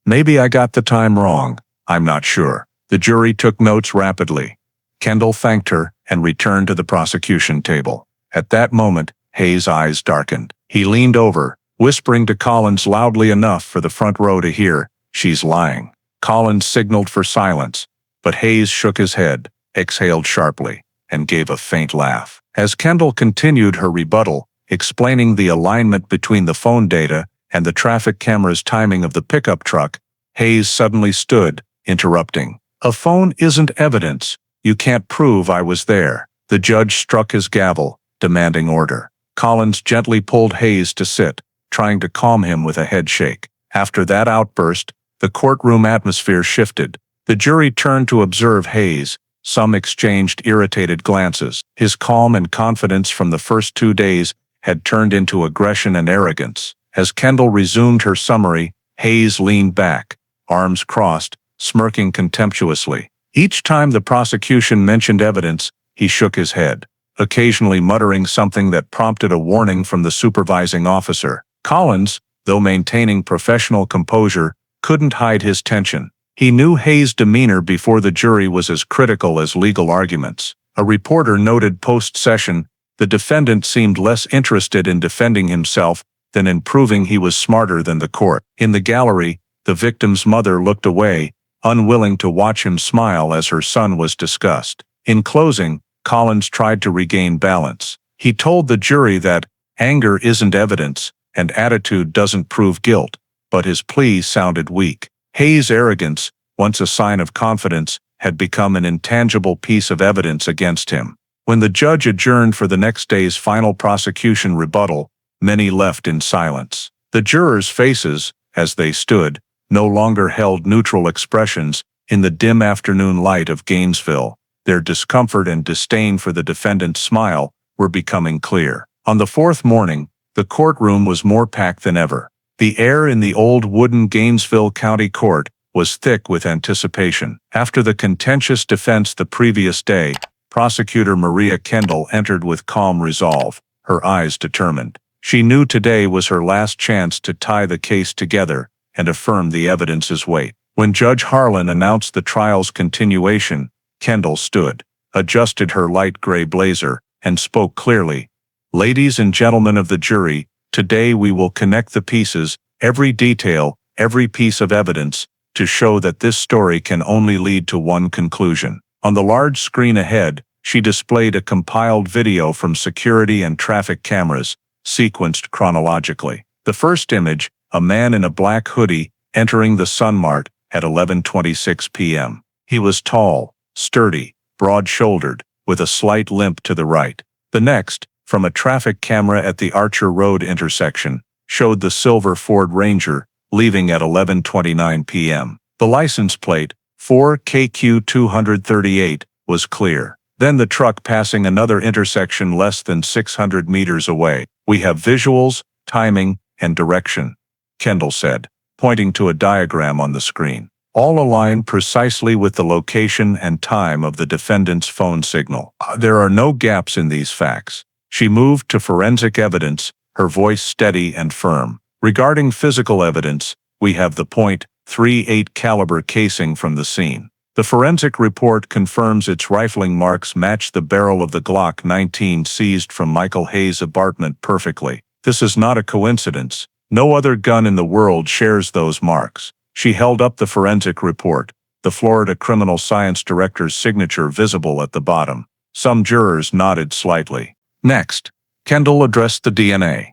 "Maybe I got the time wrong. I'm not sure." The jury took notes rapidly. Kendall thanked her and returned to the prosecution table. At that moment, Hayes' eyes darkened. He leaned over, whispering to Collins loudly enough for the front row to hear, "She's lying." Collins signaled for silence, but Hayes shook his head, exhaled sharply, and gave a faint laugh. As Kendall continued her rebuttal, explaining the alignment between the phone data and the traffic camera's timing of the pickup truck, Hayes suddenly stood, interrupting. "A phone isn't evidence. You can't prove I was there." The judge struck his gavel, demanding order. Collins gently pulled Hayes to sit, trying to calm him with a head shake. After that outburst, the courtroom atmosphere shifted. The jury turned to observe Hayes. Some exchanged irritated glances. His calm and confidence from the first 2 days had turned into aggression and arrogance. As Kendall resumed her summary, Hayes leaned back, arms crossed, smirking contemptuously. Each time the prosecution mentioned evidence, he shook his head, occasionally muttering something that prompted a warning from the supervising officer. Collins, though maintaining professional composure, couldn't hide his tension. He knew Hayes' demeanor before the jury was as critical as legal arguments. A reporter noted post-session, the defendant seemed less interested in defending himself than in proving he was smarter than the court. In the gallery, the victim's mother looked away, unwilling to watch him smile as her son was discussed. In closing, Collins tried to regain balance. He told the jury that anger isn't evidence and attitude doesn't prove guilt, but his plea sounded weak. Hayes' arrogance, once a sign of confidence, had become an intangible piece of evidence against him. When the judge adjourned for the next day's final prosecution rebuttal, many left in silence. The jurors' faces, as they stood, no longer held neutral expressions in the dim afternoon light of Gainesville. Their discomfort and disdain for the defendant's smile were becoming clear. On the fourth morning, the courtroom was more packed than ever. The air in the old wooden Gainesville County Court was thick with anticipation. After the contentious defense the previous day, Prosecutor Maria Kendall entered with calm resolve, her eyes determined. She knew today was her last chance to tie the case together and affirm the evidence's weight. When Judge Harlan announced the trial's continuation, Kendall stood, adjusted her light gray blazer, and spoke clearly. "Ladies and gentlemen of the jury, today we will connect the pieces, every detail, every piece of evidence, to show that this story can only lead to one conclusion." On the large screen ahead, she displayed a compiled video from security and traffic cameras, sequenced chronologically. The first image, a man in a black hoodie, entering the Sunmart at 11:26 p.m. He was tall, sturdy, broad-shouldered, with a slight limp to the right. The next, from a traffic camera at the Archer Road intersection, showed the silver Ford Ranger, leaving at 11:29 p.m. The license plate, 4KQ238, was clear. Then the truck passing another intersection less than 600 meters away. "We have visuals, timing, and direction," Kendall said, pointing to a diagram on the screen. all align precisely with the location and time of the defendant's phone signal. There are no gaps in these facts. She moved to forensic evidence, her voice steady and firm. Regarding physical evidence, we have the .38 caliber casing from the scene. The forensic report confirms its rifling marks match the barrel of the Glock 19 seized from Michael Hayes' apartment perfectly. This is not a coincidence. No other gun in the world shares those marks. She held up the forensic report, the Florida Criminal Science Director's signature visible at the bottom. Some jurors nodded slightly. Next, Kendall addressed the DNA.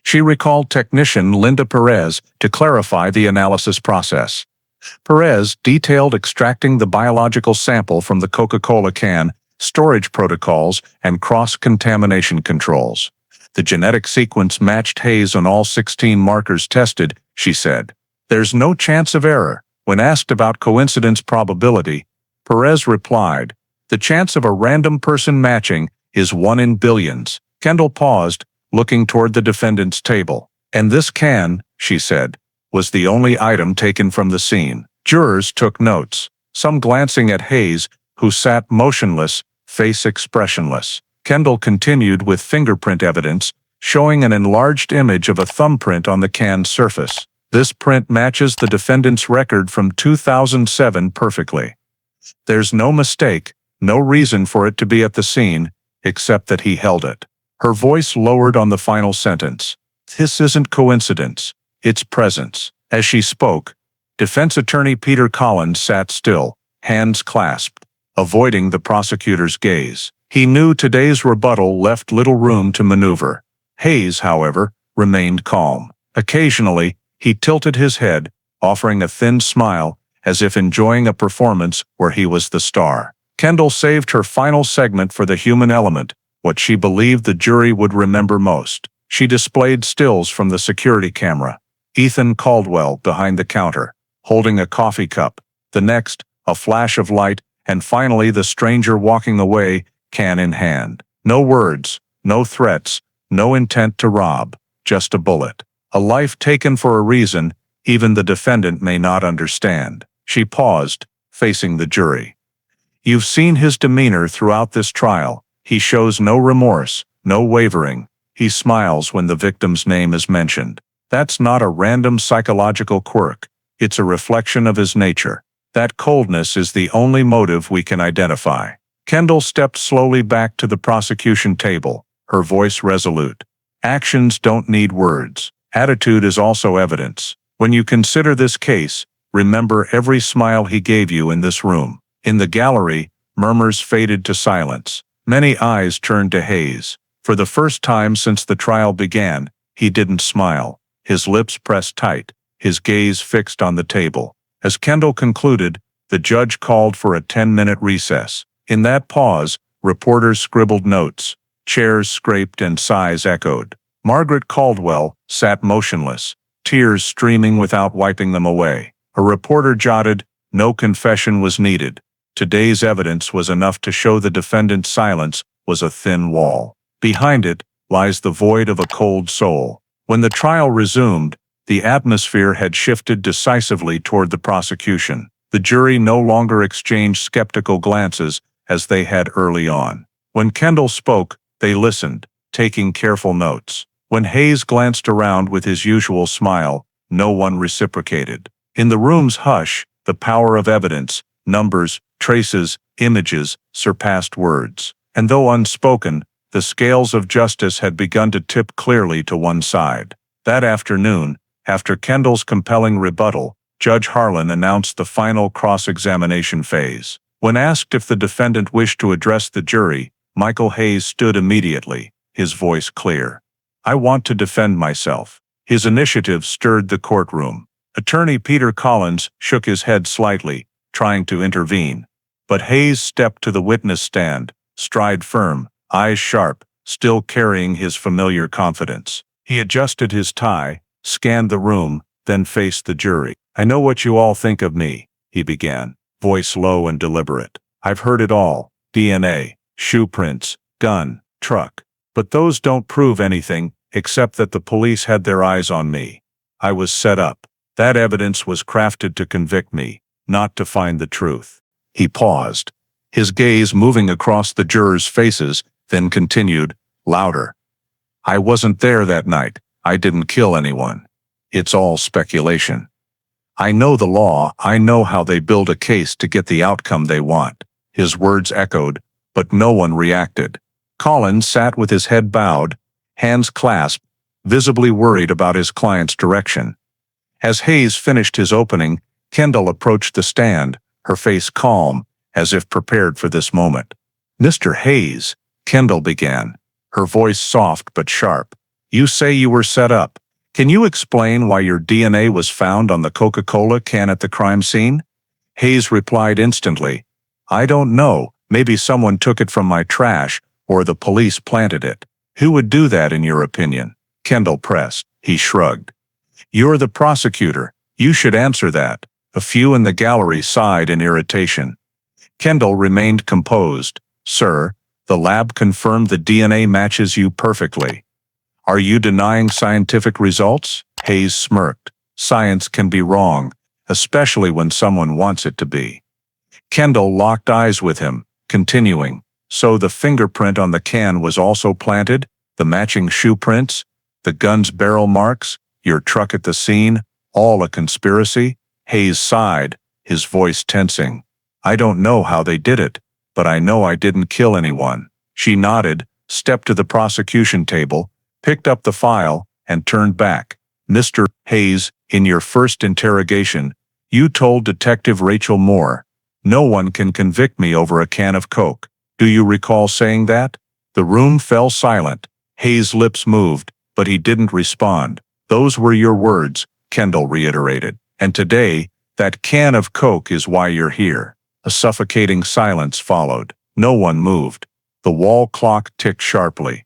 She recalled technician Linda Perez to clarify the analysis process. Perez detailed extracting the biological sample from the Coca-Cola can, storage protocols, and cross-contamination controls. The genetic sequence matched Hayes on all 16 markers tested, she said. There's no chance of error. When asked about coincidence probability, Perez replied, the chance of a random person matching is 1 in billions. Kendall paused, looking toward the defendant's table. And this can, she said, was the only item taken from the scene. Jurors took notes, some glancing at Hayes, who sat motionless, face expressionless. Kendall continued with fingerprint evidence, showing an enlarged image of a thumbprint on the can's surface. This print matches the defendant's record from 2007 perfectly. There's no mistake, no reason for it to be at the scene, except that he held it. Her voice lowered on the final sentence. This isn't coincidence, it's presence. As she spoke, defense attorney Peter Collins sat still, hands clasped, avoiding the prosecutor's gaze. He knew today's rebuttal left little room to maneuver. Hayes, however, remained calm. Occasionally, he tilted his head, offering a thin smile, as if enjoying a performance where he was the star. Kendall saved her final segment for the human element, what she believed the jury would remember most. She displayed stills from the security camera. Ethan Caldwell behind the counter, holding a coffee cup. The next, a flash of light, and finally the stranger walking away, can in hand. No words, no threats, no intent to rob, just a bullet. A life taken for a reason, even the defendant may not understand. She paused, facing the jury. You've seen his demeanor throughout this trial. He shows no remorse, no wavering. He smiles when the victim's name is mentioned. That's not a random psychological quirk. It's a reflection of his nature. That coldness is the only motive we can identify. Kendall stepped slowly back to the prosecution table, her voice resolute. Actions don't need words. Attitude is also evidence. When you consider this case, remember every smile he gave you in this room. In the gallery, murmurs faded to silence. Many eyes turned to Hayes. For the first time since the trial began, he didn't smile. His lips pressed tight, his gaze fixed on the table. As Kendall concluded, the judge called for a 10-minute recess. In that pause, reporters scribbled notes. Chairs scraped and sighs echoed. Margaret Caldwell sat motionless, tears streaming without wiping them away. A reporter jotted, no confession was needed. Today's evidence was enough to show the defendant's silence was a thin wall. Behind it lies the void of a cold soul. When the trial resumed, the atmosphere had shifted decisively toward the prosecution. The jury no longer exchanged skeptical glances as they had early on. When Kendall spoke, they listened, taking careful notes. When Hayes glanced around with his usual smile, no one reciprocated. In the room's hush, the power of evidence, numbers, traces, images, surpassed words. And though unspoken, the scales of justice had begun to tip clearly to one side. That afternoon, after Kendall's compelling rebuttal, Judge Harlan announced the final cross-examination phase. When asked if the defendant wished to address the jury, Michael Hayes stood immediately, his voice clear. I want to defend myself. His initiative stirred the courtroom. Attorney Peter Collins shook his head slightly, trying to intervene. But Hayes stepped to the witness stand, stride firm, eyes sharp, still carrying his familiar confidence. He adjusted his tie, scanned the room, then faced the jury. I know what you all think of me, he began, voice low and deliberate. I've heard it all. DNA, shoe prints, gun, truck. But those don't prove anything, except that the police had their eyes on me. I was set up. That evidence was crafted to convict me. not to find the truth. He paused, his gaze moving across the jurors' faces, then continued, louder. I wasn't there that night. I didn't kill anyone. It's all speculation. I know the law. I know how they build a case to get the outcome they want. His words echoed, but no one reacted. Collins sat with his head bowed, hands clasped, visibly worried about his client's direction. As Hayes finished his opening, Kendall approached the stand, her face calm, as if prepared for this moment. Mr. Hayes, Kendall began, her voice soft but sharp. You say you were set up. Can you explain why your DNA was found on the Coca-Cola can at the crime scene? Hayes replied instantly. I don't know. Maybe someone took it from my trash, or the police planted it. Who would do that in your opinion? Kendall pressed. He shrugged. You're the prosecutor. You should answer that. A few in the gallery sighed in irritation. Kendall remained composed. Sir, the lab confirmed the DNA matches you perfectly. Are you denying scientific results? Hayes smirked. Science can be wrong, especially when someone wants it to be. Kendall locked eyes with him, continuing. So the fingerprint on the can was also planted? The matching shoe prints? The gun's barrel marks? Your truck at the scene? All a conspiracy? Hayes sighed, his voice tensing. I don't know how they did it, but I know I didn't kill anyone. She nodded, stepped to the prosecution table, picked up the file, and turned back. Mr. Hayes, in your first interrogation, you told Detective Rachel Moore, no one can convict me over a can of Coke. Do you recall saying that? The room fell silent. Hayes' lips moved, but he didn't respond. Those were your words, Kendall reiterated. And today, that can of Coke is why you're here. A suffocating silence followed. No one moved. The wall clock ticked sharply.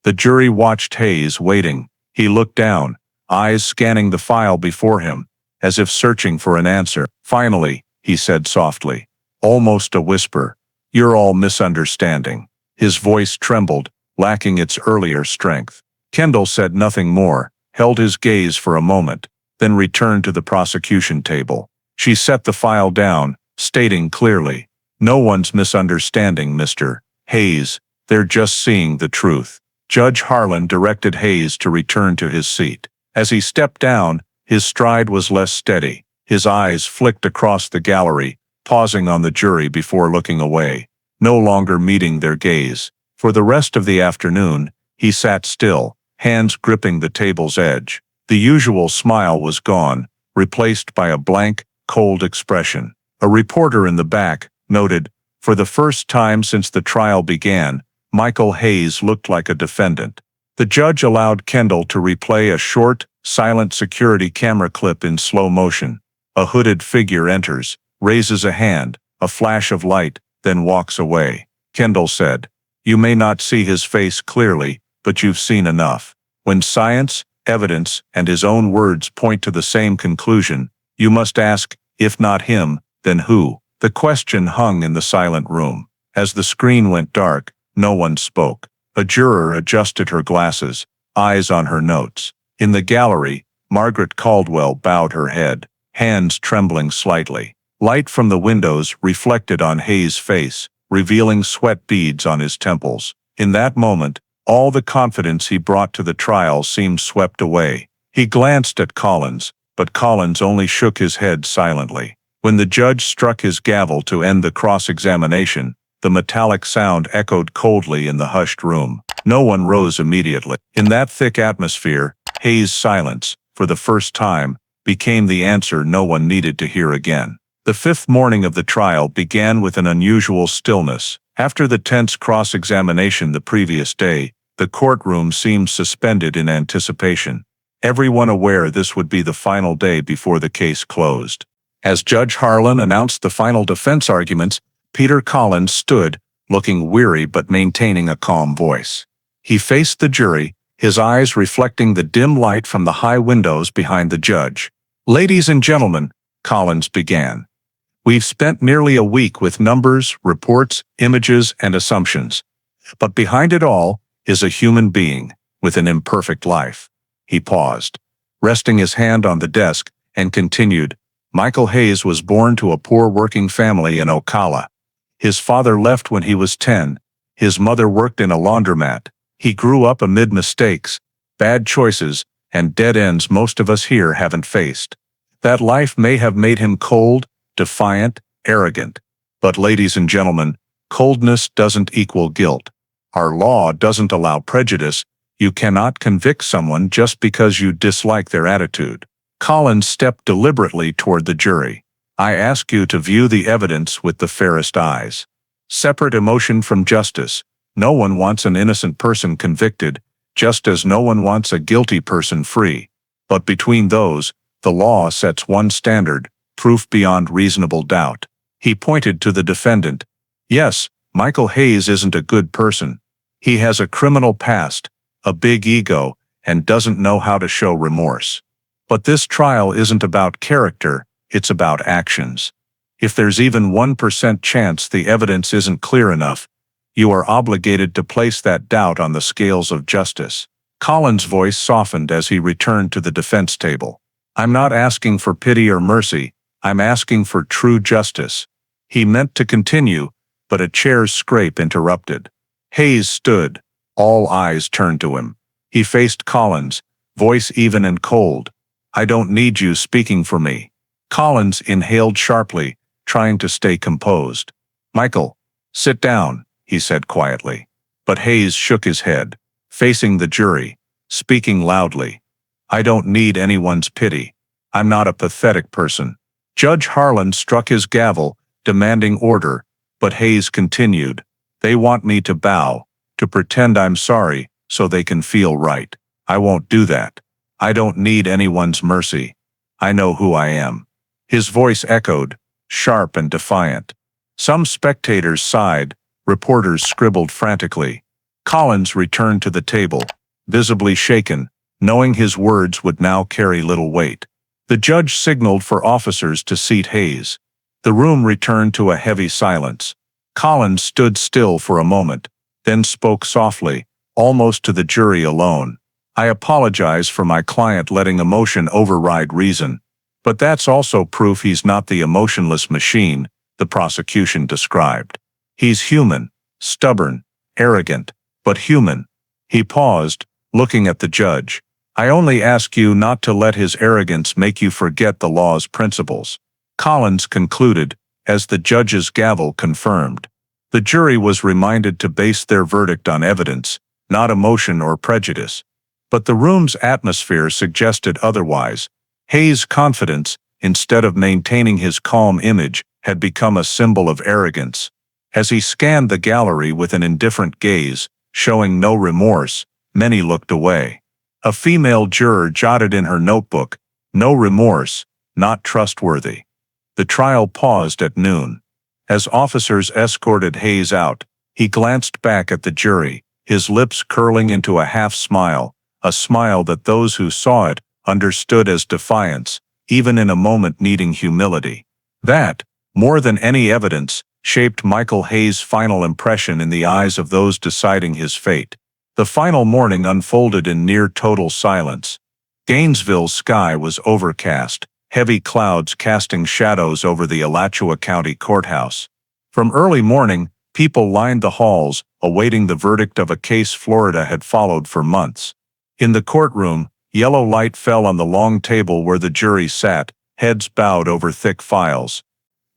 The jury watched Hayes, waiting. He looked down, eyes scanning the file before him, as if searching for an answer. Finally, he said softly, almost a whisper, you're all misunderstanding. His voice trembled, lacking its earlier strength. Kendall said nothing more, held his gaze for a moment, then returned to the prosecution table. She set the file down, stating clearly, no one's misunderstanding, Mr. Hayes. They're just seeing the truth. Judge Harlan directed Hayes to return to his seat. As he stepped down, his stride was less steady. His eyes flicked across the gallery, pausing on the jury before looking away, no longer meeting their gaze. For the rest of the afternoon, he sat still, hands gripping the table's edge. The usual smile was gone, replaced by a blank, cold expression. A reporter in the back noted, for the first time since the trial began, Michael Hayes looked like a defendant. The judge allowed Kendall to replay a short, silent security camera clip in slow motion. A hooded figure enters, raises a hand, a flash of light, then walks away. Kendall said, you may not see his face clearly, but you've seen enough. When science, evidence, and his own words point to the same conclusion, you must ask, if not him, then who? The question hung in the silent room. As the screen went dark, no one spoke. A juror adjusted her glasses, eyes on her notes. In the gallery, Margaret Caldwell bowed her head, hands trembling slightly. Light from the windows reflected on Hayes' face, revealing sweat beads on his temples. In that moment, all the confidence he brought to the trial seemed swept away. He glanced at Collins, but Collins only shook his head silently. When the judge struck his gavel to end the cross-examination, the metallic sound echoed coldly in the hushed room. No one rose immediately. In that thick atmosphere, Hayes' silence, for the first time, became the answer no one needed to hear again. The fifth morning of the trial began with an unusual stillness. After the tense cross-examination the previous day, the courtroom seemed suspended in anticipation, everyone aware this would be the final day before the case closed. As Judge Harlan announced the final defense arguments, Peter Collins stood, looking weary but maintaining a calm voice. He faced the jury, his eyes reflecting the dim light from the high windows behind the judge. Ladies and gentlemen, Collins began. We've spent nearly a week with numbers, reports, images, and assumptions. But behind it all is a human being with an imperfect life. He paused, resting his hand on the desk, and continued, Michael Hayes was born to a poor working family in Ocala. His father left when he was 10. His mother worked in a laundromat. He grew up amid mistakes, bad choices, and dead ends most of us here haven't faced. That life may have made him cold, defiant, arrogant. But ladies and gentlemen, coldness doesn't equal guilt. Our law doesn't allow prejudice. You cannot convict someone just because you dislike their attitude. Collins stepped deliberately toward the jury. I ask you to view the evidence with the fairest eyes. Separate emotion from justice. No one wants an innocent person convicted, just as no one wants a guilty person free. But between those, the law sets one standard: proof beyond reasonable doubt. He pointed to the defendant. Yes, Michael Hayes isn't a good person. He has a criminal past, a big ego, and doesn't know how to show remorse. But this trial isn't about character, it's about actions. If there's even 1% chance the evidence isn't clear enough, you are obligated to place that doubt on the scales of justice. Collins' voice softened as he returned to the defense table. I'm not asking for pity or mercy, I'm asking for true justice. He meant to continue, but a chair's scrape interrupted. Hayes stood. All eyes turned to him. He faced Collins, voice even and cold. I don't need you speaking for me. Collins inhaled sharply, trying to stay composed. Michael, sit down, he said quietly. But Hayes shook his head, facing the jury, speaking loudly. I don't need anyone's pity. I'm not a pathetic person. Judge Harlan struck his gavel, demanding order, but Hayes continued. They want me to bow, to pretend I'm sorry, so they can feel right. I won't do that. I don't need anyone's mercy. I know who I am. His voice echoed, sharp and defiant. Some spectators sighed, reporters scribbled frantically. Collins returned to the table, visibly shaken, knowing his words would now carry little weight. The judge signaled for officers to seat Hayes. The room returned to a heavy silence. Collins stood still for a moment, then spoke softly, almost to the jury alone. I apologize for my client letting emotion override reason, but that's also proof he's not the emotionless machine the prosecution described. He's human, stubborn, arrogant, but human. He paused, looking at the judge. I only ask you not to let his arrogance make you forget the law's principles. Collins concluded, as the judge's gavel confirmed. The jury was reminded to base their verdict on evidence, not emotion or prejudice. But the room's atmosphere suggested otherwise. Hayes' confidence, instead of maintaining his calm image, had become a symbol of arrogance. As he scanned the gallery with an indifferent gaze, showing no remorse, many looked away. A female juror jotted in her notebook, "No remorse, not trustworthy." The trial paused at noon. As officers escorted Hayes out, he glanced back at the jury, his lips curling into a half-smile, a smile that those who saw it understood as defiance, even in a moment needing humility. That, more than any evidence, shaped Michael Hayes' final impression in the eyes of those deciding his fate. The final morning unfolded in near total silence. Gainesville's sky was overcast, heavy clouds casting shadows over the Alachua County courthouse. From early morning, people lined the halls, awaiting the verdict of a case Florida had followed for months. In the courtroom, yellow light fell on the long table where the jury sat, heads bowed over thick files.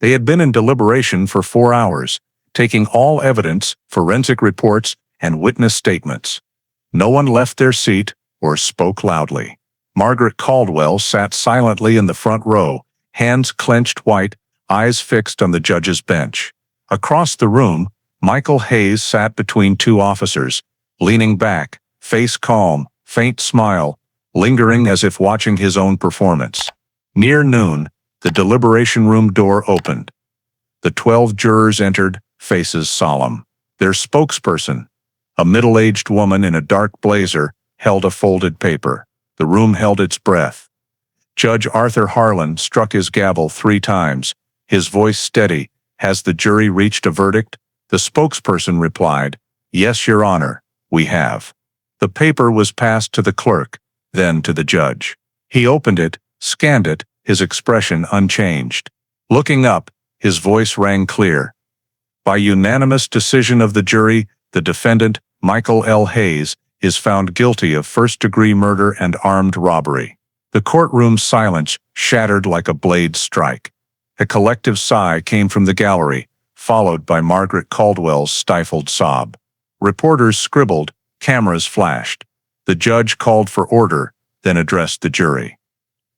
They had been in deliberation for 4 hours, taking all evidence, forensic reports, and witness statements. No one left their seat or spoke loudly. Margaret Caldwell sat silently in the front row, hands clenched white, eyes fixed on the judge's bench. Across the room, Michael Hayes sat between two officers, leaning back, face calm, faint smile, lingering as if watching his own performance. Near noon, the deliberation room door opened. The 12 jurors entered, faces solemn. Their spokesperson, a middle-aged woman in a dark blazer, held a folded paper. The room held its breath. Judge Arthur Harlan struck his gavel 3 times, his voice steady. Has the jury reached a verdict? The spokesperson replied, Yes, Your Honor, we have. The paper was passed to the clerk, then to the judge. He opened it, scanned it, his expression unchanged. Looking up, his voice rang clear. By unanimous decision of the jury, the defendant, Michael L. Hayes, is found guilty of first-degree murder and armed robbery. The courtroom's silence shattered like a blade strike. A collective sigh came from the gallery, followed by Margaret Caldwell's stifled sob. Reporters scribbled, cameras flashed. The judge called for order, then addressed the jury.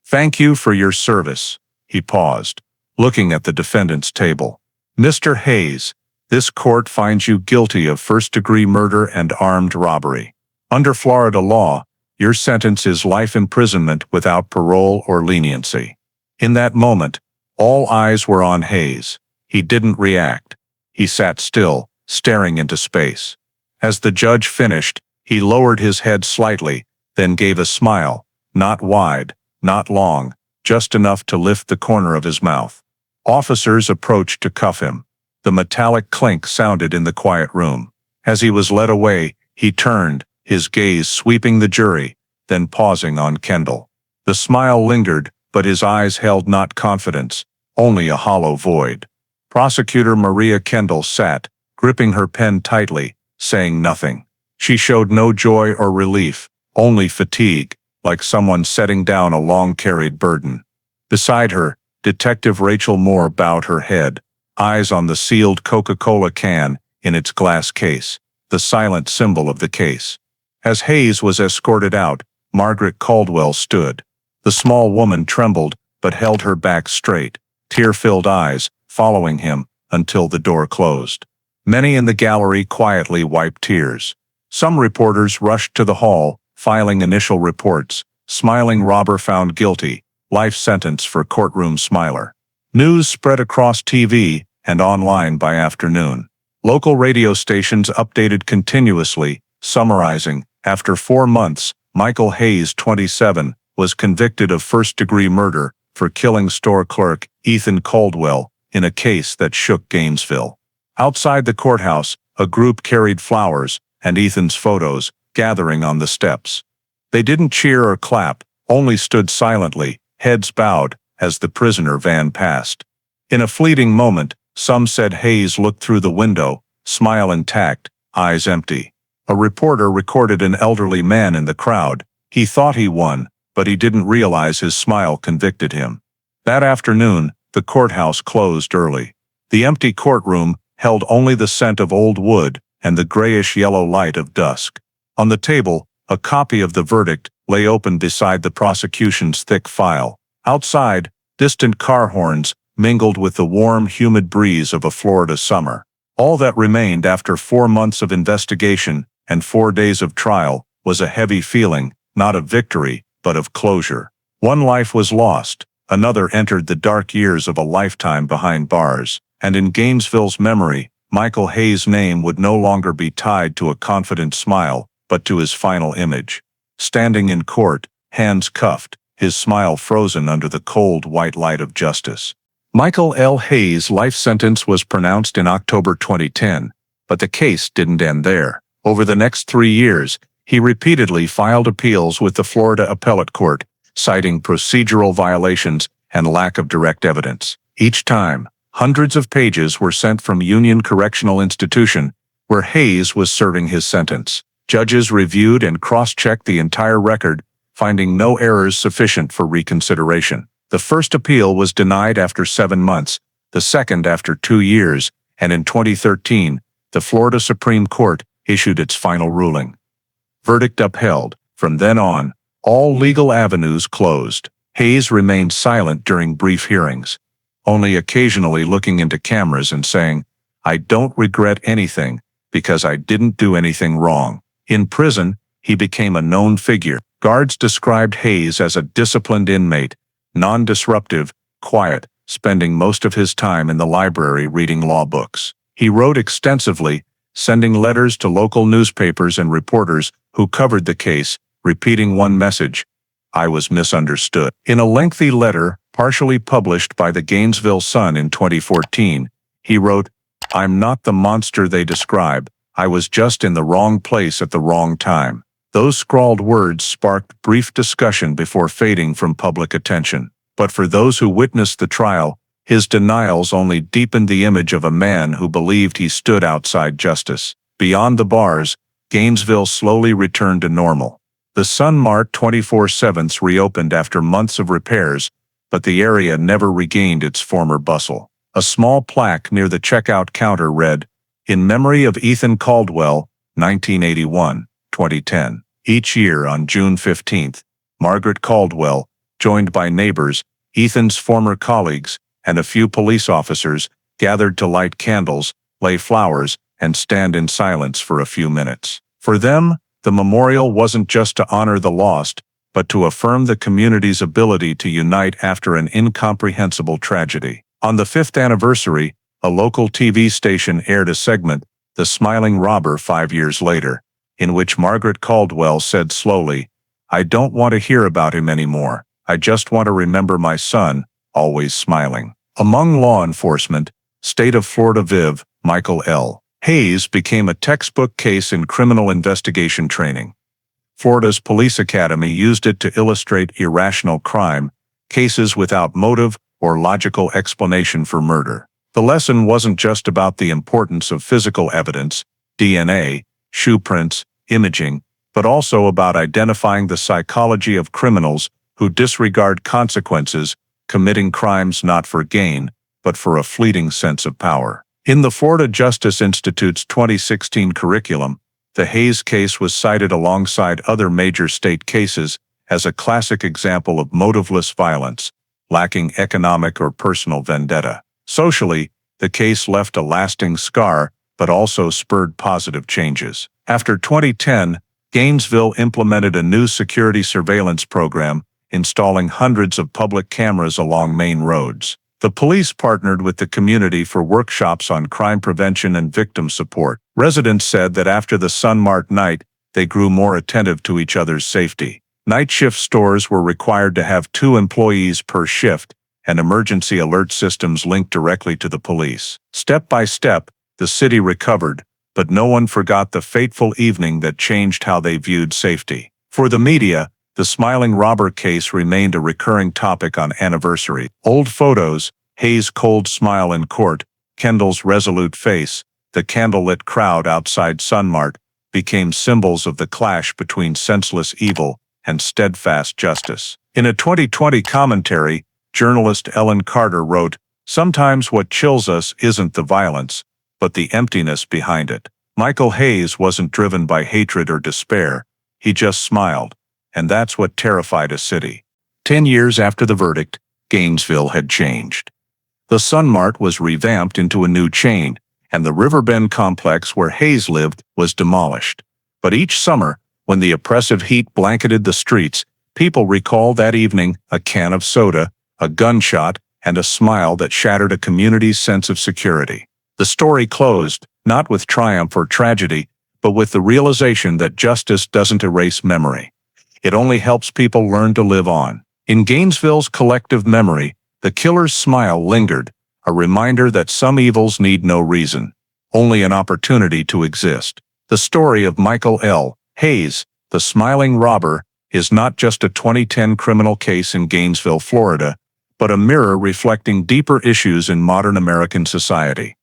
"Thank you for your service." He paused, looking at the defendant's table. "Mr. Hayes, this court finds you guilty of first-degree murder and armed robbery. Under Florida law, your sentence is life imprisonment without parole or leniency." In that moment, all eyes were on Hayes. He didn't react. He sat still, staring into space. As the judge finished, he lowered his head slightly, then gave a smile, not wide, not long, just enough to lift the corner of his mouth. Officers approached to cuff him. The metallic clink sounded in the quiet room. As he was led away, he turned, his gaze sweeping the jury, then pausing on Kendall. The smile lingered, but his eyes held not confidence, only a hollow void. Prosecutor Maria Kendall sat, gripping her pen tightly, saying nothing. She showed no joy or relief, only fatigue, like someone setting down a long-carried burden. Beside her, Detective Rachel Moore bowed her head, eyes on the sealed Coca-Cola can in its glass case, the silent symbol of the case. As Hayes was escorted out, Margaret Caldwell stood. The small woman trembled, but held her back straight, tear-filled eyes, following him, until the door closed. Many in the gallery quietly wiped tears. Some reporters rushed to the hall, filing initial reports, smiling robber found guilty, life sentence for courtroom smiler. News spread across TV and online by afternoon. Local radio stations updated continuously, summarizing, after 4 months, Michael Hayes, 27, was convicted of first-degree murder for killing store clerk Ethan Caldwell in a case that shook Gainesville. Outside the courthouse, a group carried flowers and Ethan's photos, gathering on the steps. They didn't cheer or clap, only stood silently, heads bowed, as the prisoner van passed. In a fleeting moment, some said Hayes looked through the window, smile intact, eyes empty. A reporter recorded an elderly man in the crowd. He thought he won, but he didn't realize his smile convicted him. That afternoon, the courthouse closed early. The empty courtroom held only the scent of old wood and the grayish-yellow light of dusk. On the table, a copy of the verdict lay open beside the prosecution's thick file. Outside, distant car horns mingled with the warm, humid breeze of a Florida summer. All that remained after 4 months of investigation and 4 days of trial was a heavy feeling, not of victory, but of closure. One life was lost, another entered the dark years of a lifetime behind bars, and in Gainesville's memory, Michael Hayes' name would no longer be tied to a confident smile, but to his final image. Standing in court, hands cuffed, his smile frozen under the cold white light of justice. Michael L. Hayes' life sentence was pronounced in October 2010, but the case didn't end there. Over the next 3 years, he repeatedly filed appeals with the Florida Appellate Court, citing procedural violations and lack of direct evidence. Each time, hundreds of pages were sent from Union Correctional Institution, where Hayes was serving his sentence. Judges reviewed and cross-checked the entire record, finding no errors sufficient for reconsideration. The first appeal was denied after 7 months, the second after 2 years, and in 2013, the Florida Supreme Court issued its final ruling. Verdict upheld. From then on, all legal avenues closed. Hayes remained silent during brief hearings, only occasionally looking into cameras and saying, "I don't regret anything, because I didn't do anything wrong." In prison, he became a known figure. Guards described Hayes as a disciplined inmate, non-disruptive, quiet, spending most of his time in the library reading law books. He wrote extensively, sending letters to local newspapers and reporters who covered the case, repeating one message: "I was misunderstood." In a lengthy letter, partially published by the Gainesville Sun in 2014, he wrote, "I'm not the monster they describe. I was just in the wrong place at the wrong time." Those scrawled words sparked brief discussion before fading from public attention. But for those who witnessed the trial, his denials only deepened the image of a man who believed he stood outside justice. Beyond the bars, Gainesville slowly returned to normal. The Sun Mart 24/7 reopened after months of repairs, but the area never regained its former bustle. A small plaque near the checkout counter read, "In memory of Ethan Caldwell, 1981-2010. Each year on June 15th, Margaret Caldwell, joined by neighbors, Ethan's former colleagues, and a few police officers, gathered to light candles, lay flowers, and stand in silence for a few minutes." For them, the memorial wasn't just to honor the lost, but to affirm the community's ability to unite after an incomprehensible tragedy. On the 5th anniversary, a local TV station aired a segment, The Smiling Robber 5 years later, in which Margaret Caldwell said slowly, "I don't want to hear about him anymore. I just want to remember my son, always smiling." Among law enforcement, State of Florida Viv. Michael L. Hayes became a textbook case in criminal investigation training. Florida's Police Academy used it to illustrate irrational crime, cases without motive or logical explanation for murder. The lesson wasn't just about the importance of physical evidence, DNA, shoe prints, imaging, but also about identifying the psychology of criminals who disregard consequences, committing crimes not for gain, but for a fleeting sense of power. In the Florida Justice Institute's 2016 curriculum, the Hayes case was cited alongside other major state cases as a classic example of motiveless violence, lacking economic or personal vendetta. Socially, the case left a lasting scar, but also spurred positive changes. After 2010, Gainesville implemented a new security surveillance program, installing hundreds of public cameras along main roads. The police partnered with the community for workshops on crime prevention and victim support. Residents said that after the Sun Mart night, they grew more attentive to each other's safety. Night shift stores were required to have 2 employees per shift, and emergency alert systems linked directly to the police. Step by step, the city recovered, but no one forgot the fateful evening that changed how they viewed safety. For the media, the Smiling Robber case remained a recurring topic on anniversary. Old photos, Hayes' cold smile in court, Kendall's resolute face, the candlelit crowd outside Sun Mart, became symbols of the clash between senseless evil and steadfast justice. In a 2020 commentary, journalist Ellen Carter wrote, "Sometimes what chills us isn't the violence, but the emptiness behind it." Michael Hayes wasn't driven by hatred or despair, he just smiled. And that's what terrified a city. 10 years after the verdict, Gainesville had changed. The Sun Mart was revamped into a new chain, and the Riverbend complex where Hayes lived was demolished. But each summer, when the oppressive heat blanketed the streets, people recall that evening, a can of soda, a gunshot, and a smile that shattered a community's sense of security. The story closed, not with triumph or tragedy, but with the realization that justice doesn't erase memory. It only helps people learn to live on. In Gainesville's collective memory, the killer's smile lingered, a reminder that some evils need no reason, only an opportunity to exist. The story of Michael L. Hayes, the Smiling Robber, is not just a 2010 criminal case in Gainesville, Florida, but a mirror reflecting deeper issues in modern American society.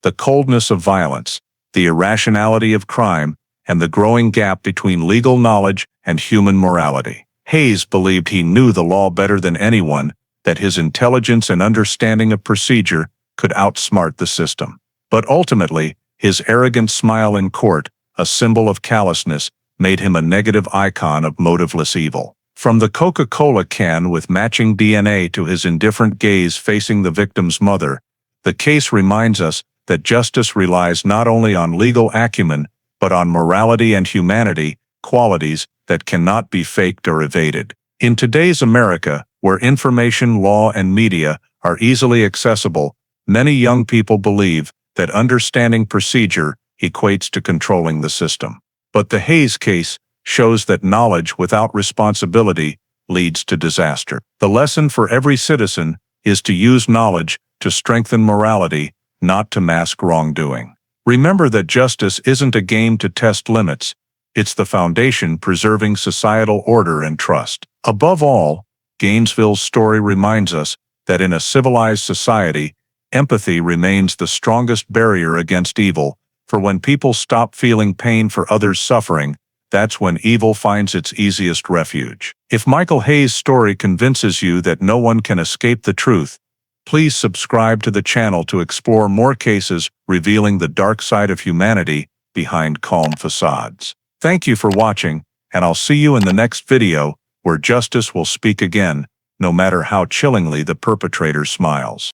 The coldness of violence, the irrationality of crime, and the growing gap between legal knowledge and human morality. Hayes believed he knew the law better than anyone, that his intelligence and understanding of procedure could outsmart the system. But ultimately, his arrogant smile in court, a symbol of callousness, made him a negative icon of motiveless evil. From the Coca-Cola can with matching DNA to his indifferent gaze facing the victim's mother, the case reminds us that justice relies not only on legal acumen, but on morality and humanity, qualities that cannot be faked or evaded. In today's America, where information, law, and media are easily accessible, many young people believe that understanding procedure equates to controlling the system. But the Hayes case shows that knowledge without responsibility leads to disaster. The lesson for every citizen is to use knowledge to strengthen morality, not to mask wrongdoing. Remember that justice isn't a game to test limits. It's the foundation preserving societal order and trust. Above all, Gainesville's story reminds us that in a civilized society, empathy remains the strongest barrier against evil, for when people stop feeling pain for others' suffering, that's when evil finds its easiest refuge. If Michael Hayes' story convinces you that no one can escape the truth, please subscribe to the channel to explore more cases revealing the dark side of humanity behind calm facades. Thank you for watching, and I'll see you in the next video where justice will speak again, no matter how chillingly the perpetrator smiles.